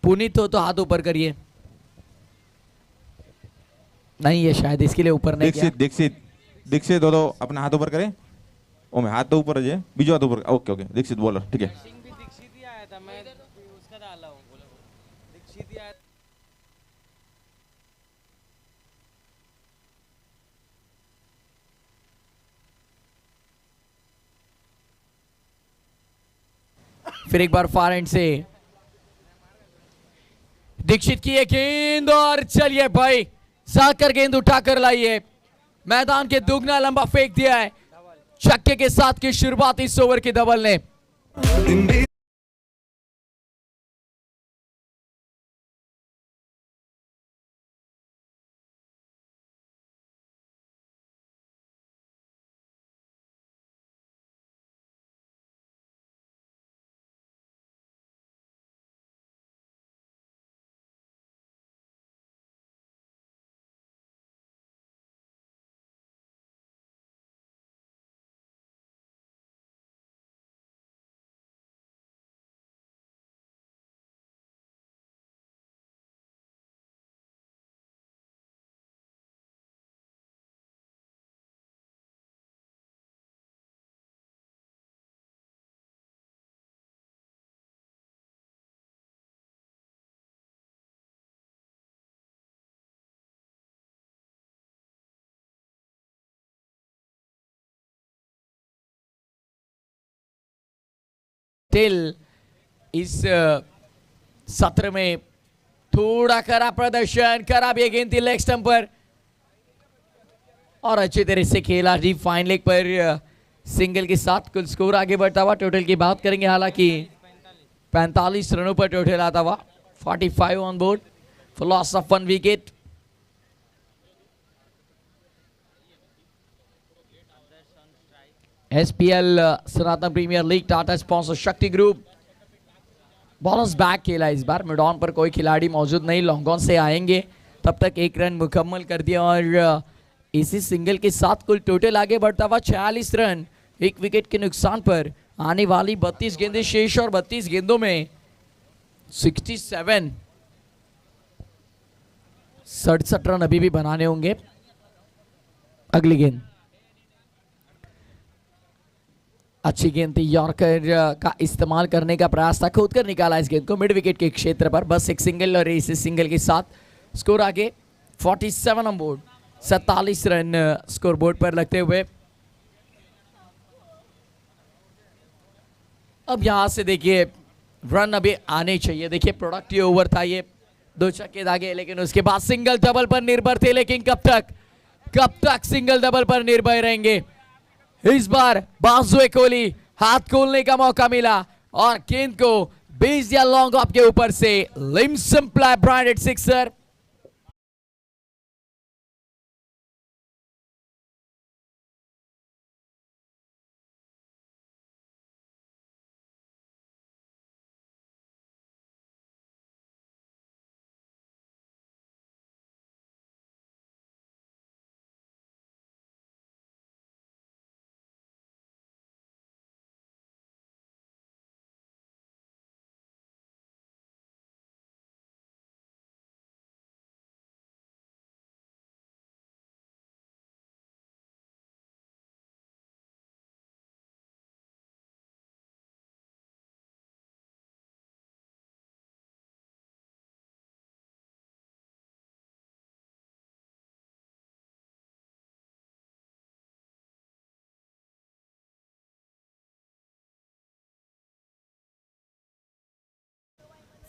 पुनीत हो तो हाथ ऊपर करिए। नहीं ये शायद इसके लिए ऊपर नहीं किया। दीक्षित दो अपना हाथ ऊपर करें। ओ मैं हाथ तो ऊपर है, बीजो हाथ ऊपर। ओके ओके दीक्षित बोलो, ठीक है। फिर एक बार फार एंड से दीक्षित की एक गेंद और चलिए भाई जाकर गेंद उठाकर लाइए। मैदान के दुगना लंबा फेंक दिया है। छक्के के साथ की शुरुआत इस ओवर की धवल ने। इस सत्र में थोड़ा खराब प्रदर्शन, खराब ये गेंद थी लेग स्टंप पर और अच्छी तरह से खेला डीप फाइन लेग पर सिंगल के साथ कुल स्कोर आगे बढ़ता हुआ। टोटल की बात करेंगे, हालांकि 45 रनों पर टोटल आता हुआ। 45 on board for loss of 1 wicket. SPL Sanatan premier league Tata sponsor Shakti group bowlers back खेला इस बार। मिड ऑन पर कोई खिलाड़ी मौजूद नहीं, लॉन्ग ऑन से आएंगे। तब तक एक रन मुकम्मल कर दिया और इसी सिंगल के साथ कुल टोटल आगे बढ़ता हुआ 46 रन, एक विकेट के नुकसान पर। आने वाली 32 गेंदें शेष और 32 गेंदों में 67 रन अभी भी बनाने होंगे। अगली गेंद अच्छी गेंद थी, यॉर्कर का इस्तेमाल करने का प्रयास था, खोद कर निकाला इस गेंद को मिड विकेट के क्षेत्र पर। बस एक सिंगल और इस सिंगल के साथ स्कोर आगे 47 on board, 47 run score board पर लगते हुए। अब यहां से देखिए रन अभी आने चाहिए। देखिए प्रोडक्टिव ओवर था ये, 2 छक्के दागे, लेकिन उसके बाद सिंगल डबल पर निर्भर थे। लेकिन कब तक सिंगल डबल पर निर्भर रहेंगे? इस बार बाजुए कोहली, हाथ खोलने का मौका मिला और गेंद को बेस दिया लॉन्ग ऑफ के ऊपर से। लिम simply branded sixer.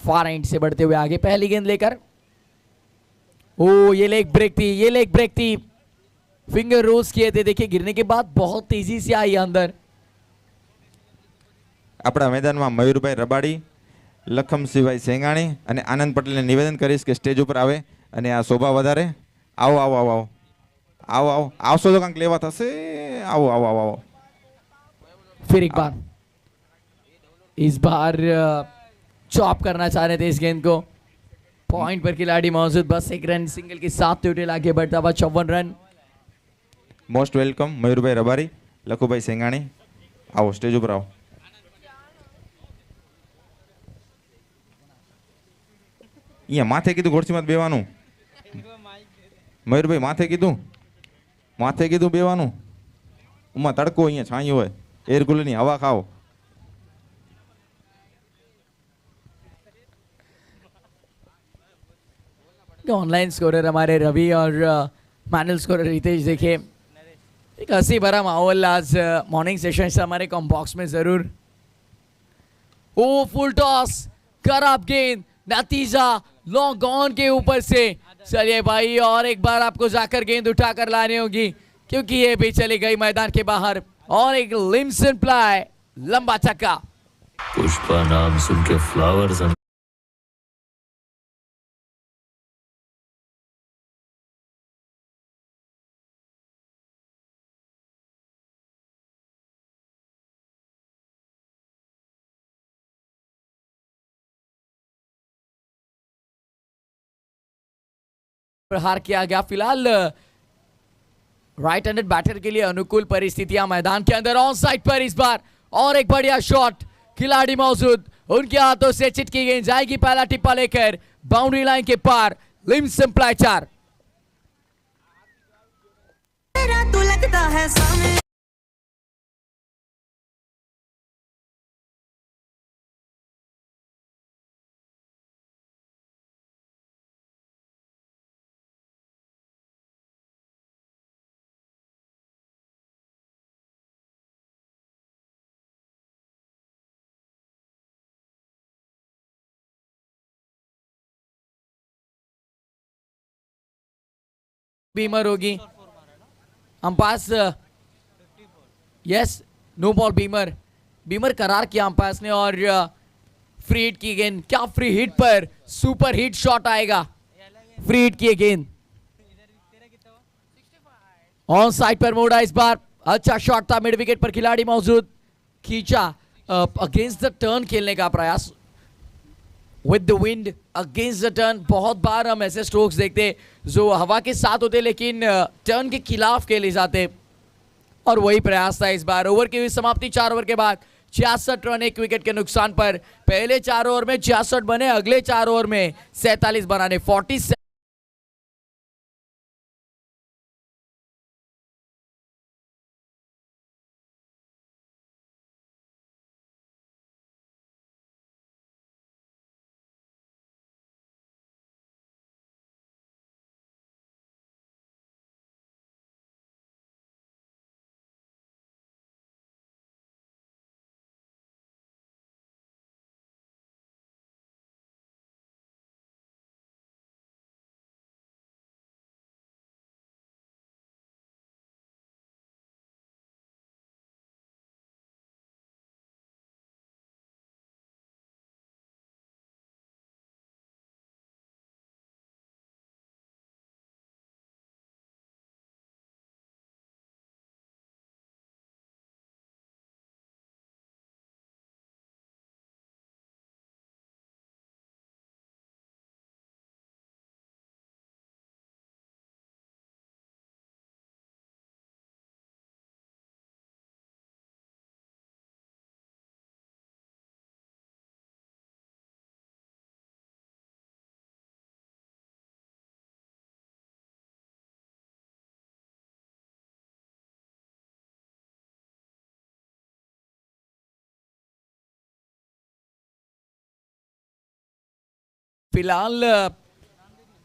Far end से बढ़ते हुए आगे पहली गेंद लेकर। ओ ये लेग ब्रेक थी, फिंगर रोज किए थे। देखिए गिरने के बाद बहुत तेजी से आई अंदर। આપણા મેદાનમાં મયુરભાઈ રબાડી, લખમસિંહભાઈ સેંગાણી અને આનંદ પટેલને નિવેદન કરીશ કે સ્ટેજ ઉપર આવે અને આ શોભા વધારે. આવો આવો આવો આવો આવો આવો આવશો તો કંઈક લેવા થશે. આવો આવો આવો આવો. फिर एक बार, इस बार चॉप करना चाह रहे थे इस गेंद को। पॉइंट पर खिलाड़ी मौजूद, बस एक रन सिंगल के साथ टोटल आगे बढ़ता हुआ 54 रन। મોસ્ટ વેલકમ મયુરભાઈ રબારી, લખુભાઈ સેંગાણી. આવો સ્ટેજ ઉપર આવો. અહીંયા માથે કીધું ઘોડસીમાં બેવાનું. મયુરભાઈ માથે કીધું બેવાનું. ઉમાં તડકો, અહીંયા છાંયું હોય, એર કુલરની હવા ખાઓ. ऑनलाइन स्कोरर हमारे रवि और मैनुअल स्कोरर रितेश। देखिए एक हंसी भरा माहौल आज मॉर्निंग सेशन से हमारे कॉम्बॉक्स में जरूर। ओ फुल टॉस, खराब गेंद, नतीजा लॉन्ग ऑन के ऊपर से। चलिए भाई और एक बार आपको जाकर गेंद उठाकर लानी होगी क्योंकि ये भी चली गई मैदान के बाहर। और एक लिम्सन प्लाई, लंबा छक्का। पुष्पा नाम सुन के फ्लावर्स प्रहार किया गया। फिलहाल राइट हैंडेड बैटर के लिए अनुकूल परिस्थितियां मैदान के अंदर। ऑन साइड पर इस बार और एक बढ़िया शॉट, खिलाड़ी मौजूद, उनके हाथों से चिटकी गेंद जाएगी पहला टिप्पा लेकर बाउंड्री लाइन के पार। लिम सिंप्लाई 4। बीमर होगी umpire. Yes, no ball beamer करार किया अंपायर ने। और फ्री हिट की गेंद, क्या फ्री हिट पर सुपर हिट शॉट आएगा। फ्री हिट की गेंद ऑन साइड पर मोड़ा इस बार। अच्छा शॉट था, मिड विकेट पर खिलाड़ी मौजूद, खींचा अगेंस्ट द टर्न खेलने का प्रयास, with the wind against the turn. बहुत बार हम ऐसे स्ट्रोक्स देखते जो हवा के साथ होते लेकिन टर्न के खिलाफ खेले जाते, और वही प्रयास था इस बार। ओवर की हुई समाप्ति 4 ओवर के बाद 66 रन 1 विकेट के नुकसान पर। पहले 4 ओवर में 66 बने, अगले 4 ओवर में 47 बनाने 47। फिलहाल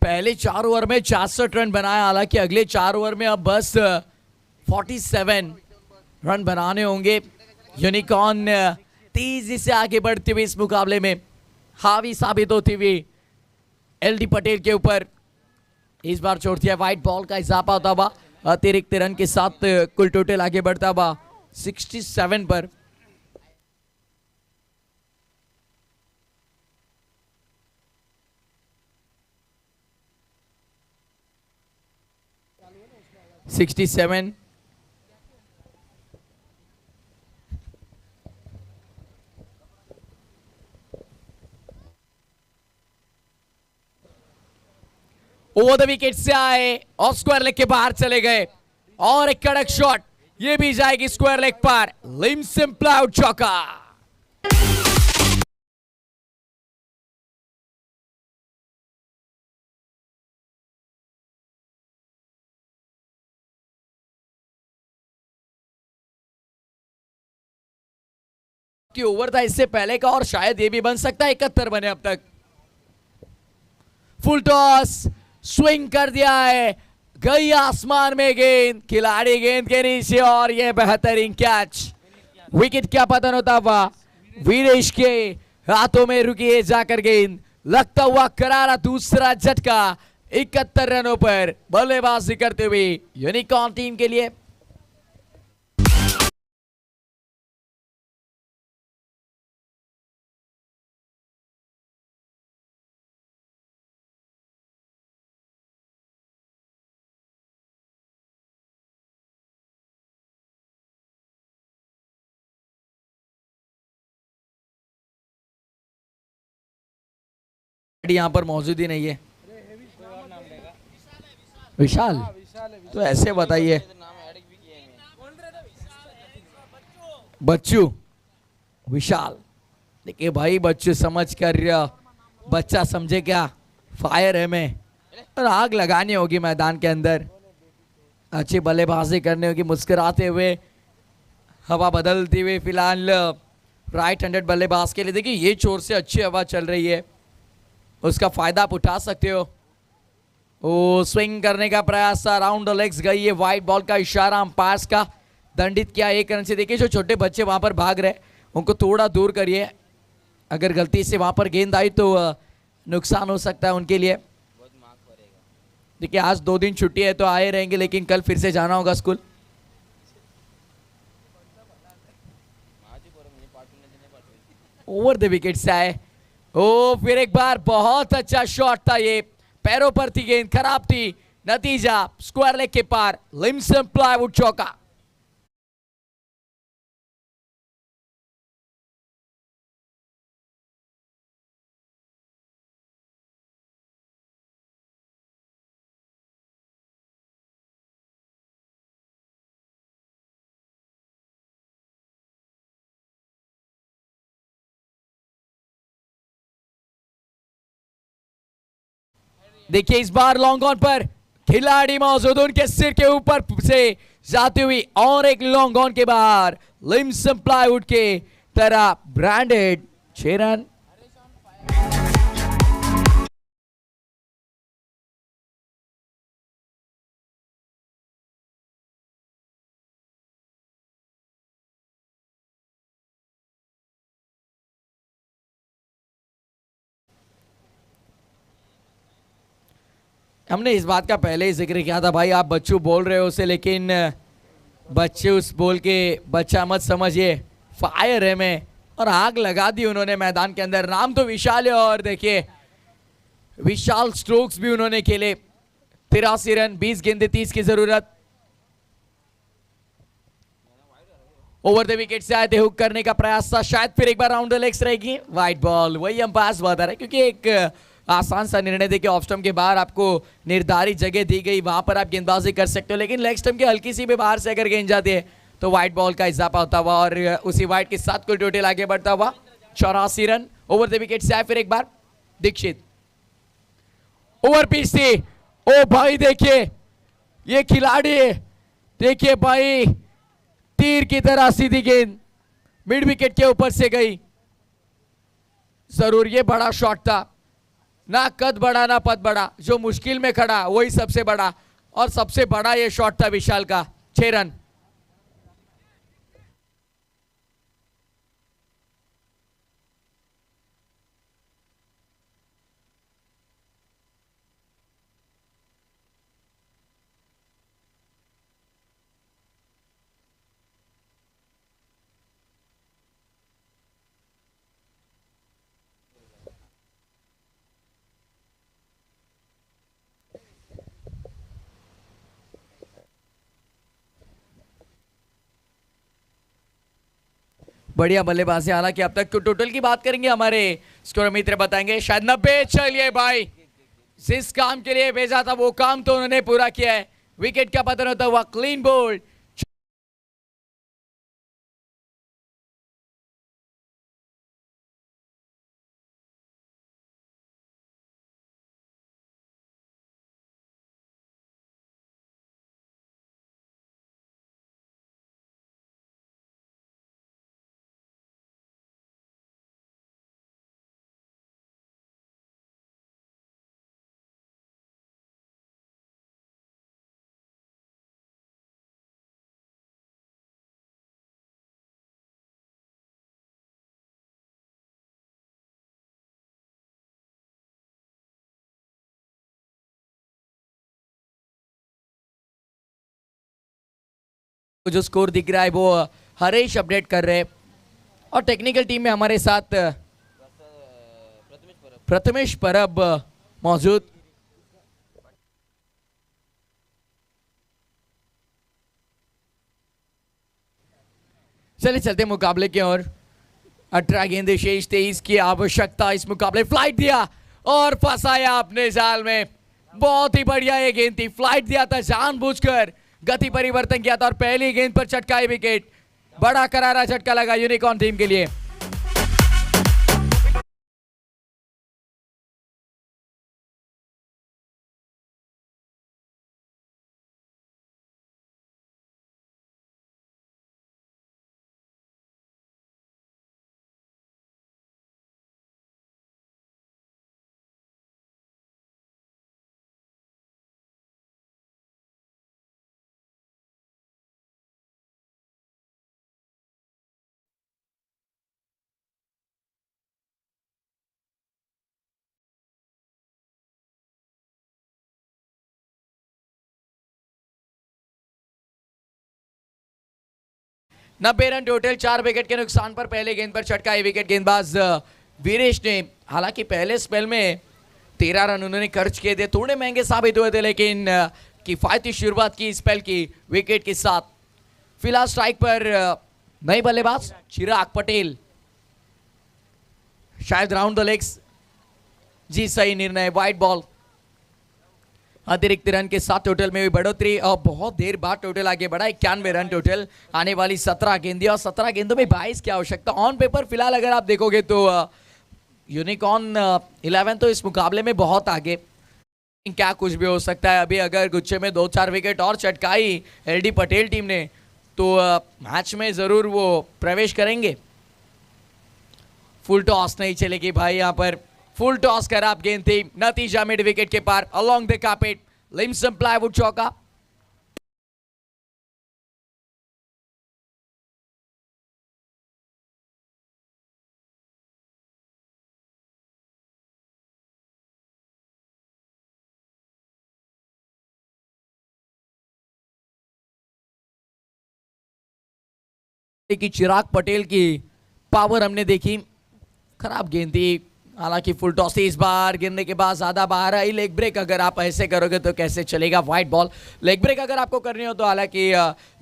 पहले 4 ओवर में 66 रन बनाया, हालांकि अगले 4 ओवर में अब बस 47 रन बनाने होंगे। यूनिकॉर्न तेजी से आगे बढ़ते हुए इस मुकाबले में हावी साबित होती हुई एलडी पटेल के ऊपर। इस बार छोड़ दिया वाइट बॉल का इजाफा होता हुआ अतिरिक्त रन के साथ कुल टोटल आगे बढ़ता हुआ 67 पर। ओवर द विकेट से आए और स्क्वायर लेग के बाहर चले गए, और एक कड़क शॉट, ये भी जाएगी स्क्वायर लेग पर। लिम सिंपल आउट चौका। कि ओवर था इससे पहले का, और शायद ये भी बन सकता है 71 बने अब तक। फुल टॉस, स्विंग कर दिया है, गई आसमान में गेंद, खिलाड़ी गेंद के नीचे, और यह बेहतरीन कैच। विकेट क्या पतन होता हुआ वीरेश के हाथों में रुकी है जाकर गेंद, लगता हुआ करारा दूसरा झटका। 71 रनों पर बल्लेबाजी करते हुए यूनिकॉर्न टीम के लिए। यहाँ पर मौजूद ही नहीं है। विशाल, तो ऐसे बताइए। बच्चू, विशाल, देखिए भाई, बच्चू समझ कर, बच्चा समझे क्या, फायर है में, और आग लगानी होगी मैदान के अंदर, अच्छी बल्लेबाजी करनी होगी, मुस्कुराते हुए, हवा बदलती हुई। फिलहाल राइट हैंडेड बल्लेबाज के लिए देखिए ये छोर से अच्छी हवा चल रही है, उसका फायदा आप उठा सकते हो। ओ स्विंग करने का प्रयास था, राउंड द लेग्स गई है, वाइट बॉल का इशारा अंपायर्स का, दंडित किया 1 रन से। देखिए जो छोटे बच्चे वहां पर भाग रहे उनको थोड़ा दूर करिए, अगर गलती से वहां पर गेंद आई तो नुकसान हो सकता है उनके लिए। देखिए आज 2 दिन छुट्टी है तो आए रहेंगे, लेकिन कल फिर से जाना होगा स्कूल। ओवर द विकेट से आए, ओ फिर एक बार बहुत अच्छा शॉट था, ये पैरों पर थी गेंद, खराब थी, नतीजा स्क्वायर लेग के पार। लिम सिंपल आउट चौका। देखिए इस बार लॉन्ग ऑन पर खिलाड़ी मौजूद, उनके सिर के ऊपर से जाती हुई और एक लॉन्ग ऑन के बाहर लिम्सन प्लाईवुड के तरह ब्रांडेड 6 रन। हमने इस बात का पहले ही जिक्र किया था भाई, आप बच्चू बोल रहे हो उसे, लेकिन बच्चे उस बोल के बच्चा मत समझिए, फायर है में और आग लगा दी उन्होंने मैदान के अंदर। नाम तो विशाल है और देखिए विशाल स्ट्रोक्स भी उन्होंने खेले। 83 रन, 20 गेंदे, 30 की जरूरत। ओवर द विकेट से आए थे, हुक करने का प्रयास था, शायद फिर एक बार राउंड द लेग्स रहेगी, वाइड बॉल। वही अंपायर बता रहे क्योंकि एक आसान सा निर्णय देखिए, ऑफ स्टंप के बाहर आपको निर्धारित जगह दी गई, वहां पर आप गेंदबाजी कर सकते हो, लेकिन लेग स्टंप की हल्की सी भी बाहर से अगर गेंद जाती है तो वाइड बॉल का इजाफा होता हुआ और उसी वाइड के साथ कुल टोटल आगे बढ़ता हुआ 84 रन। ओवर द विकेट से आए फिर एक बार दीक्षित, ओवर पिच थी। ओ भाई देखिए ये खिलाड़ी, देखिए भाई तीर की तरह सीधी गेंद मिड विकेट के ऊपर से गई। जरूर ये बड़ा शॉट था, ना कद बड़ा ना पद बड़ा, जो मुश्किल में खड़ा वही सबसे बड़ा, और सबसे बड़ा ये शॉट था विशाल का। 6 रन। बढ़िया बल्लेबाजी, हालांकि अब तक टोटल की बात करेंगे हमारे स्कोर मित्र बताएंगे, शायद 90। चलिए भाई, जिस काम के लिए भेजा था वो काम तो उन्होंने पूरा किया है। विकेट का पतन होता हुआ क्लीन बोल्ड। जो स्कोर दिख रहा है वो हरेश अपडेट कर रहे हैं, और टेक्निकल टीम में हमारे साथ प्रथमेश परब मौजूद। चलिए चलते मुकाबले की ओर। 18 गेंदे शेष, 23 की आवश्यकता इस मुकाबले। फ्लाइट दिया और फंसाया अपने जाल में, बहुत ही बढ़िया ये गेंद थी। फ्लाइट दिया था, जानबूझकर गति परिवर्तन किया था और पहली गेंद पर चटकाई विकेट। बड़ा करारा झटका लगा यूनिकॉर्न टीम के लिए। नब्बे रन टोटल, 4 विकेट के नुकसान पर पहले गेंद पर चटकाई विकेट गेंदबाज वीरेश ने। हालांकि पहले स्पेल में 13 रन उन्होंने खर्च किए थे, थोड़े महंगे साबित हुए थे, लेकिन किफायती शुरुआत की स्पेल की विकेट के साथ। फिलहाल स्ट्राइक पर नए बल्लेबाज चिराग पटेल, शायद राउंड द लेग्स। जी सही निर्णय, वाइड बॉल। अतिरिक्त रन के साथ टोटल में भी बढ़ोतरी और बहुत देर बाद टोटल आगे बढ़ा। 91 रन टोटल, आने वाली 17 गेंदें और 17 गेंदों में 22 की आवश्यकता। ऑन पेपर फिलहाल अगर आप देखोगे तो यूनिकॉर्न 11 तो इस मुकाबले में बहुत आगे। क्या कुछ भी हो सकता है। अभी अगर गुच्छे में 2-4 विकेट और चटकाई एलडी पटेल टीम ने तो मैच में जरूर वो प्रवेश करेंगे। फुल टॉस नहीं चलेगी भाई, यहाँ पर फुल टॉस खराब गेंद थी, नतीजा मिड विकेट के पार अलोंग द कार्पेट, लिम्सन प्लाईवुड चौका। की चिराग पटेल की पावर हमने देखी, खराब गेंद थी, हालांकि फुल टॉस थी। इस बार गिरने के बाद ज्यादा बाहर आई। लेग ब्रेक अगर आप ऐसे करोगे तो कैसे चलेगा, वाइड बॉल। लेग ब्रेक अगर आपको करनी हो तो हालांकि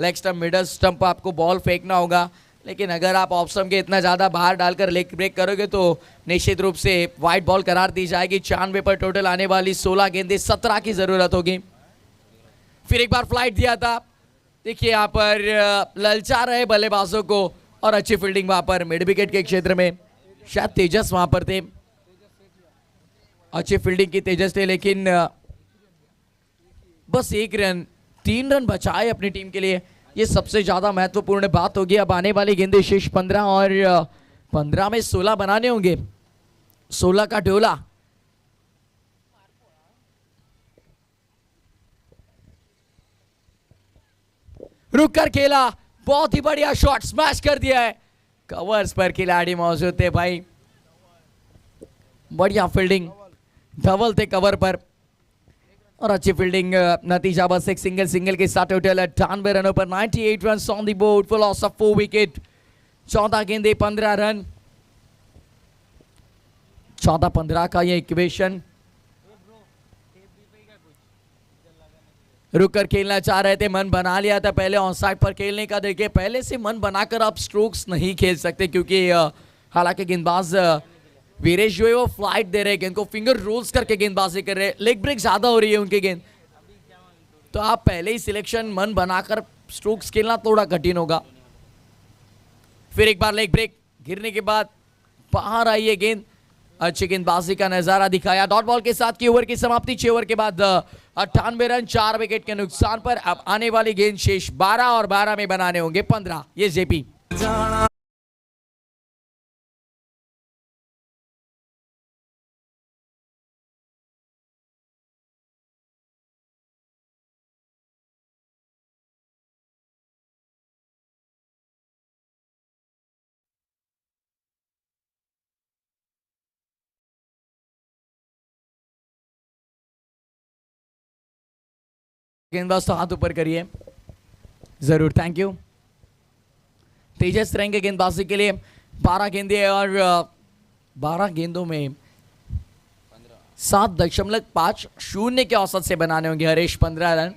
लेग स्टंप मिडल स्टंप आपको बॉल फेंकना होगा, लेकिन अगर आप ऑफ स्टंप के इतना ज्यादा बाहर डालकर लेग ब्रेक करोगे तो निश्चित रूप से वाइड बॉल करार दी जाएगी। 94 पर टोटल आने वाली 16 गेंदें, 17 की जरूरत होगी। फिर एक बार फ्लाइट दिया था, देखिए यहाँ पर ललचा रहे बल्लेबाजों को, और अच्छी फील्डिंग वहां पर मिड विकेट के क्षेत्र में, शायद तेजस वहां पर थे, अच्छी फील्डिंग की तेजस थे, लेकिन बस 1 रन, 3 रन बचाए अपनी टीम के लिए, ये सबसे ज्यादा महत्वपूर्ण बात होगी। अब आने वाली गेंदें शेष 15 और 15 में 16 बनाने होंगे, 16 का डोला। रुक कर खेला, बहुत ही बढ़िया शॉट, स्मैश कर दिया है। कवर्स पर खिलाड़ी मौजूद थे भाई, बढ़िया फील्डिंग, धवल थे कवर पर और अच्छी फील्डिंग। नतीजा बस एक सिंगल के साथ टोटल 98 रनों पर 98 run on the board for loss of 4 wicket. 14 गेंदे 15 रन, 14-15 का ये इक्वेशन। रुक कर खेलना चाह रहे थे, मन बना लिया था पहले ऑन साइड पर खेलने का। देखिए पहले से मन बनाकर आप स्ट्रोक्स नहीं खेल सकते, क्योंकि हालांकि गेंदबाज वीरेश जो है वो फ्लाइट दे रहे हैं, गेंद को फिंगर रोल्स करके गेंदबाजी कर रहे हैं, लेग ब्रेक ज्यादा हो रही है उनकी गेंद, तो आप पहले ही सिलेक्शन मन बनाकर स्ट्रोक्स खेलना थोड़ा कठिन होगा। फिर एक बार लेग ब्रेक गिरने के बाद बाहर आई है गेंद, अच्छी गेंदबाजी का नजारा दिखाया। डॉट बॉल के साथ की ओवर की समाप्ति, 6 ओवर के बाद 98 रन 4 विकेट के नुकसान पर। अब आने वाली गेंद शेष 12 और 12 में बनाने होंगे 15। ये जेपी गेंदबाज तो हाथ ऊपर करिए जरूर, थैंक यू। तेजस रहेंगे गेंदबाजी के लिए, 12 गेंदे और 12 गेंदों में 7.50 के औसत से बनाने होंगे Harish 15 run.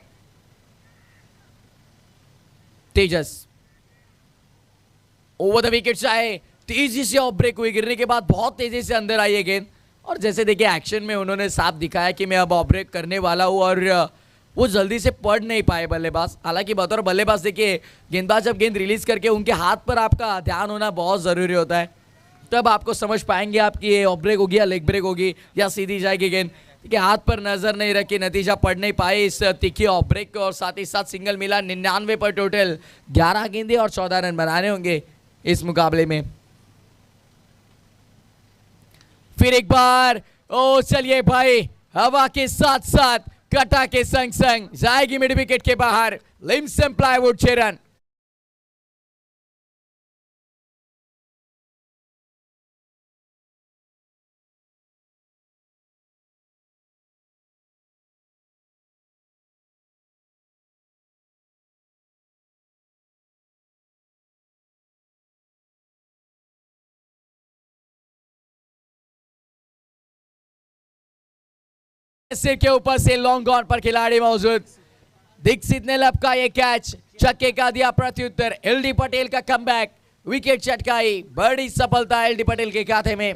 Tejas over the wicket चाहे, तेजी से ऑफ ब्रेक हुई, गिरने के बाद बहुत तेजी से अंदर आई है गेंद, और जैसे देखिए एक्शन में उन्होंने साफ दिखाया कि मैं अब ऑफ ब्रेक करने वाला हूं, और वो जल्दी से पढ़ नहीं पाए बल्लेबाज। हालांकि बतौर बल्लेबाज देखिए गेंदबाज जब गेंद रिलीज करके उनके हाथ पर आपका ध्यान होना बहुत जरूरी होता है, तब आपको समझ पाएंगे आप कि ये ऑफ ब्रेक होगी या लेग ब्रेक होगी या सीधी जाएगी गेंद। कि हाथ पर नजर नहीं रखी, नतीजा पढ़ नहीं पाए इस तीखी ऑफ ब्रेक को, और साथ ही साथ सिंगल मिला। 99 पर टोटल 11 गेंदे और 14 रन बनाने होंगे इस मुकाबले में। फिर एक बार ओ चलिए भाई, हवा के साथ साथ कटा के संग संग जाएगी मिड विकेट के बाहर, लिम्सन प्लाईवुड 6 रन। सिर के ऊपर से लॉन्ग ऑन पर खिलाड़ी मौजूद, दीक्षित ने लपका ये कैच, छक्के का दिया प्रत्युत्तर। एलडी पटेल का कमबैक, विकेट चटकाई, बड़ी सफलता एलडी पटेल के खाते में।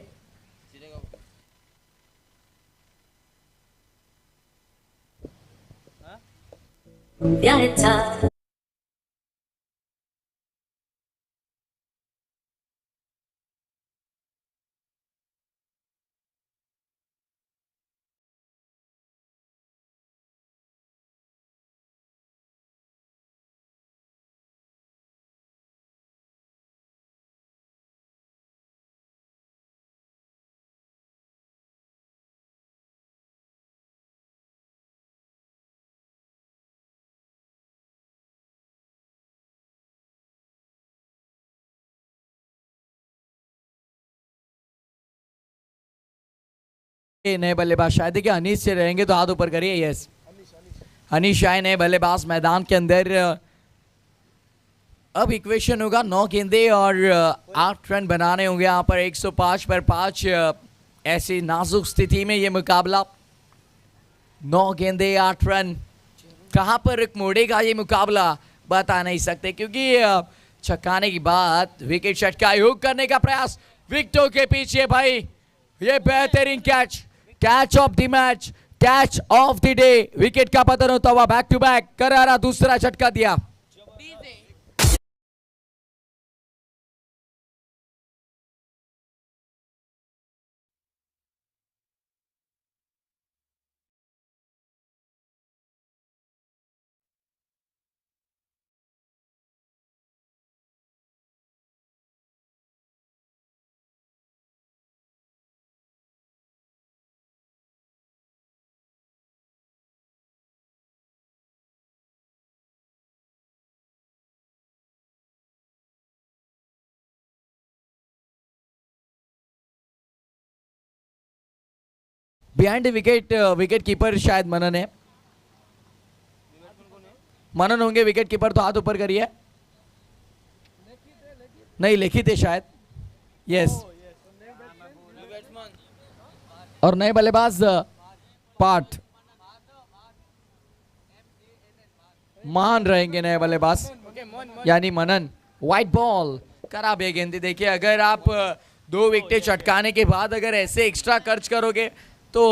नए बल्लेबाज शायद देखिए अनीस से रहेंगे तो हाथ ऊपर करिए। यस, अनीश आए नए बल्लेबाज मैदान के अंदर। अब इक्वेशन होगा 9 गेंदे और 8 रन बनाने होंगे यहाँ पर 105 पर 5। ऐसी नाजुक स्थिति में ये मुकाबला 9 गेंदे 8 रन कहाँ पर रुक मोड़ेगा ये मुकाबला बता नहीं सकते, क्योंकि छक्काने की बात विकेट शॉट का योग करने का प्रयास विकेटों के पीछे भाई। ये बेहतरीन catch of the match, catch of the day. Wicket का पतन होता हुआ बैक टू बैक करारा दूसरा झटका दिया। बिहाइंड विकेट विकेट कीपर शायद मनन है, मनन होंगे विकेट कीपर, तो हाथ ऊपर करिए। नहीं लिखित है शायद। यस, और नए बल्लेबाज पाठ मान रहेंगे नए बल्लेबाज यानी मनन। व्हाइट बॉल खराब है गेंद। देखिए अगर आप 2 विकेट चटकाने के बाद अगर ऐसे एक्स्ट्रा खर्च करोगे तो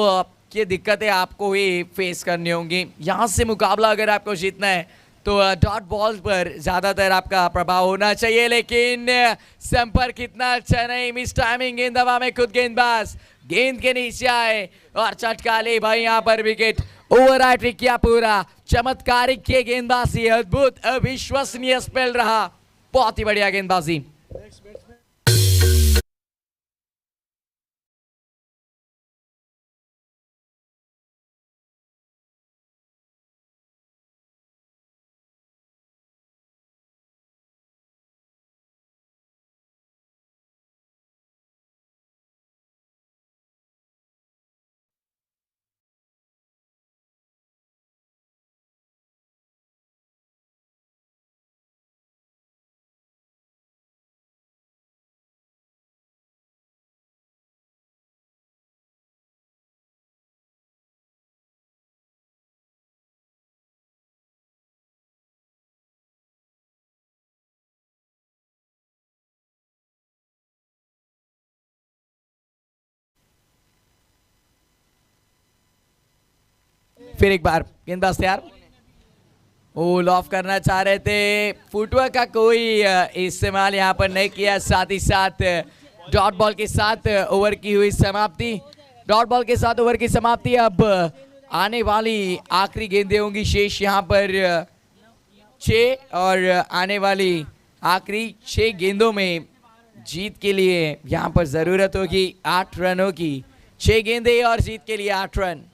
ये दिक्कतें आपको ही फेस करनी होंगी। यहाँ से मुकाबला अगर आपको जीतना है तो डॉट बॉल पर ज़्यादातर आपका प्रभाव होना चाहिए, लेकिन संपर्क इतना अच्छा नहीं। मिस टाइमिंग, गेंद हवा में खुद गेंदबाज गेंद के नीचे आए और चटका ले भाई यहाँ पर विकेट। ओवर हैट्रिक किया पूरा, चमत्कारिक के गेंदबाजी, अद्भुत अविश्वसनीय स्पेल रहा, बहुत ही बढ़िया गेंदबाजी। फिर एक बार गेंदबाज तैयार, ओल ऑफ करना चाह रहे थे, फुटवर्क का कोई इस्तेमाल यहाँ पर नहीं किया। साथ ही साथ डॉट बॉल के साथ ओवर की हुई समाप्ति, डॉट बॉल के साथ ओवर की समाप्ति। अब आने वाली आखिरी गेंदें होंगी शेष यहाँ पर 6, और आने वाली आखिरी 6 गेंदों में जीत के लिए यहाँ पर जरूरत होगी 8 रनों की। 6 गेंदें और जीत के लिए 8 रन।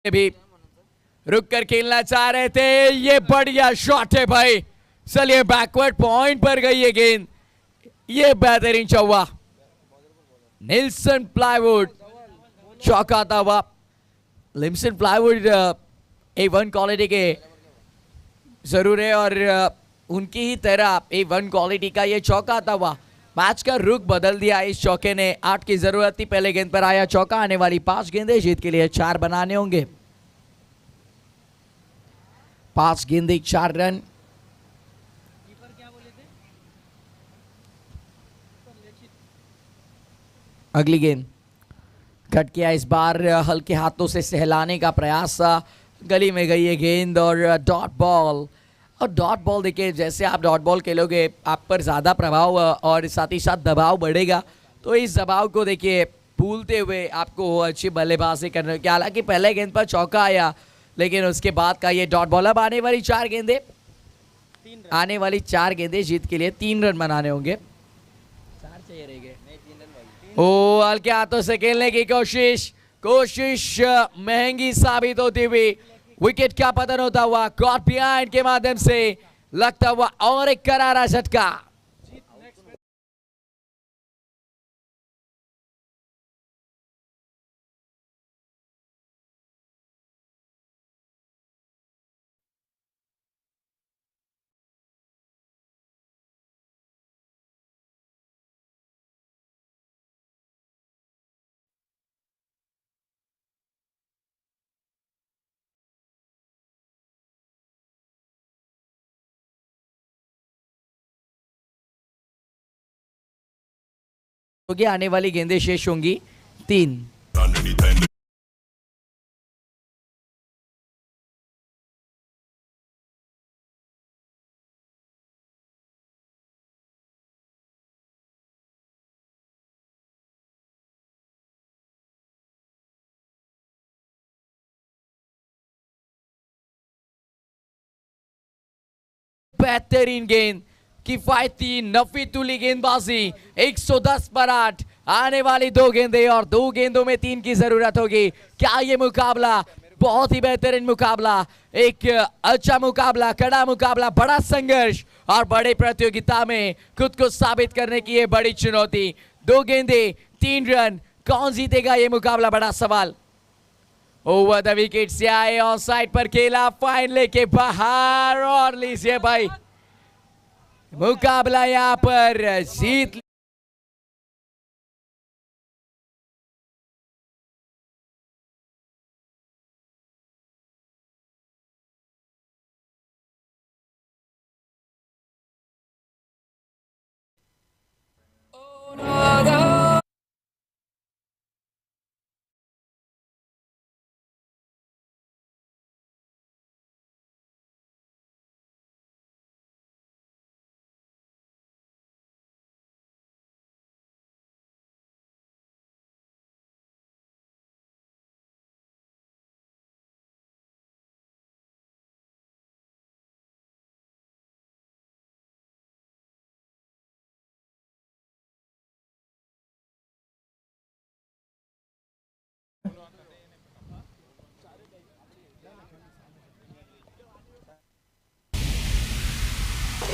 भी रुक कर खेलना चाह रहे थे, ये बढ़िया शॉट है भाई। चलिए बैकवर्ड पॉइंट पर गई ये गेंद, ये बेहतरीन चौवा। निल्सन प्लाईवुड चौका था हुआ। निल्सन प्लाईवुड A1 क्वालिटी के जरूर है और उनकी ही तरह A1 क्वालिटी का ये चौका था हुआ। मैच का रुख बदल दिया इस चौके ने। 8 की जरूरत थी, पहले गेंद पर आया चौका। आने वाली 5 गेंदें जीत के लिए 4 बनाने होंगे। 5 गेंदे 4 रन। अगली गेंद कट किया, इस बार हल्के हाथों से सहलाने का प्रयास, गली में गई है गेंद और डॉट बॉल। और डॉट बॉल देखिए, जैसे आप डॉट बॉल खेलोगे आप पर ज़्यादा प्रभाव और साथ ही साथ दबाव बढ़ेगा, तो इस दबाव को देखिए भूलते हुए आपको अच्छी बल्लेबाजी करने की। हालांकि पहले गेंद पर चौका आया, लेकिन उसके बाद का ये डॉट बॉल। अब आने वाली 4 गेंदें जीत के लिए 3 रन बनाने होंगे। 4 चाहिए रह गए। ओ हल्के हाथों से खेलने की कोशिश महंगी साबित होती हुई, विकेट का पतन होता हुआ, कॉट बिहाइंड के माध्यम से लगता हुआ और एक करारा झटका। आने वाली गेंदें शेष होंगी 3। बेहतरीन गेंद, किफायती नफी तुली गेंदबाजी, 110 पर 8। आने वाली 2 गेंदें और 2 गेंदों में 3 की जरूरत होगी। क्या ये मुकाबला बहुत ही बेहतरीन मुकाबला, एक अच्छा मुकाबला, कड़ा मुकाबला, बड़ा संघर्ष और बड़े प्रतियोगिता में खुद को साबित करने की ये बड़ी चुनौती। 2 गेंदें 3 रन, कौन जीतेगा ये मुकाबला, बड़ा सवाल। ओवर द विकेट से आए, ऑन साइड पर खेला, फाइन लेके बाहर, और लीजिए भाई मुकाबला यहां पर जीत।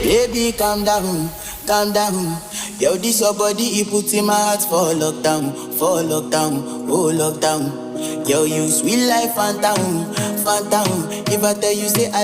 Baby, calm down, calm down. Yo, this your body, it puts in my heart for lockdown, oh lockdown. Yo, you sweet life, phantom, phantom. If I tell you say I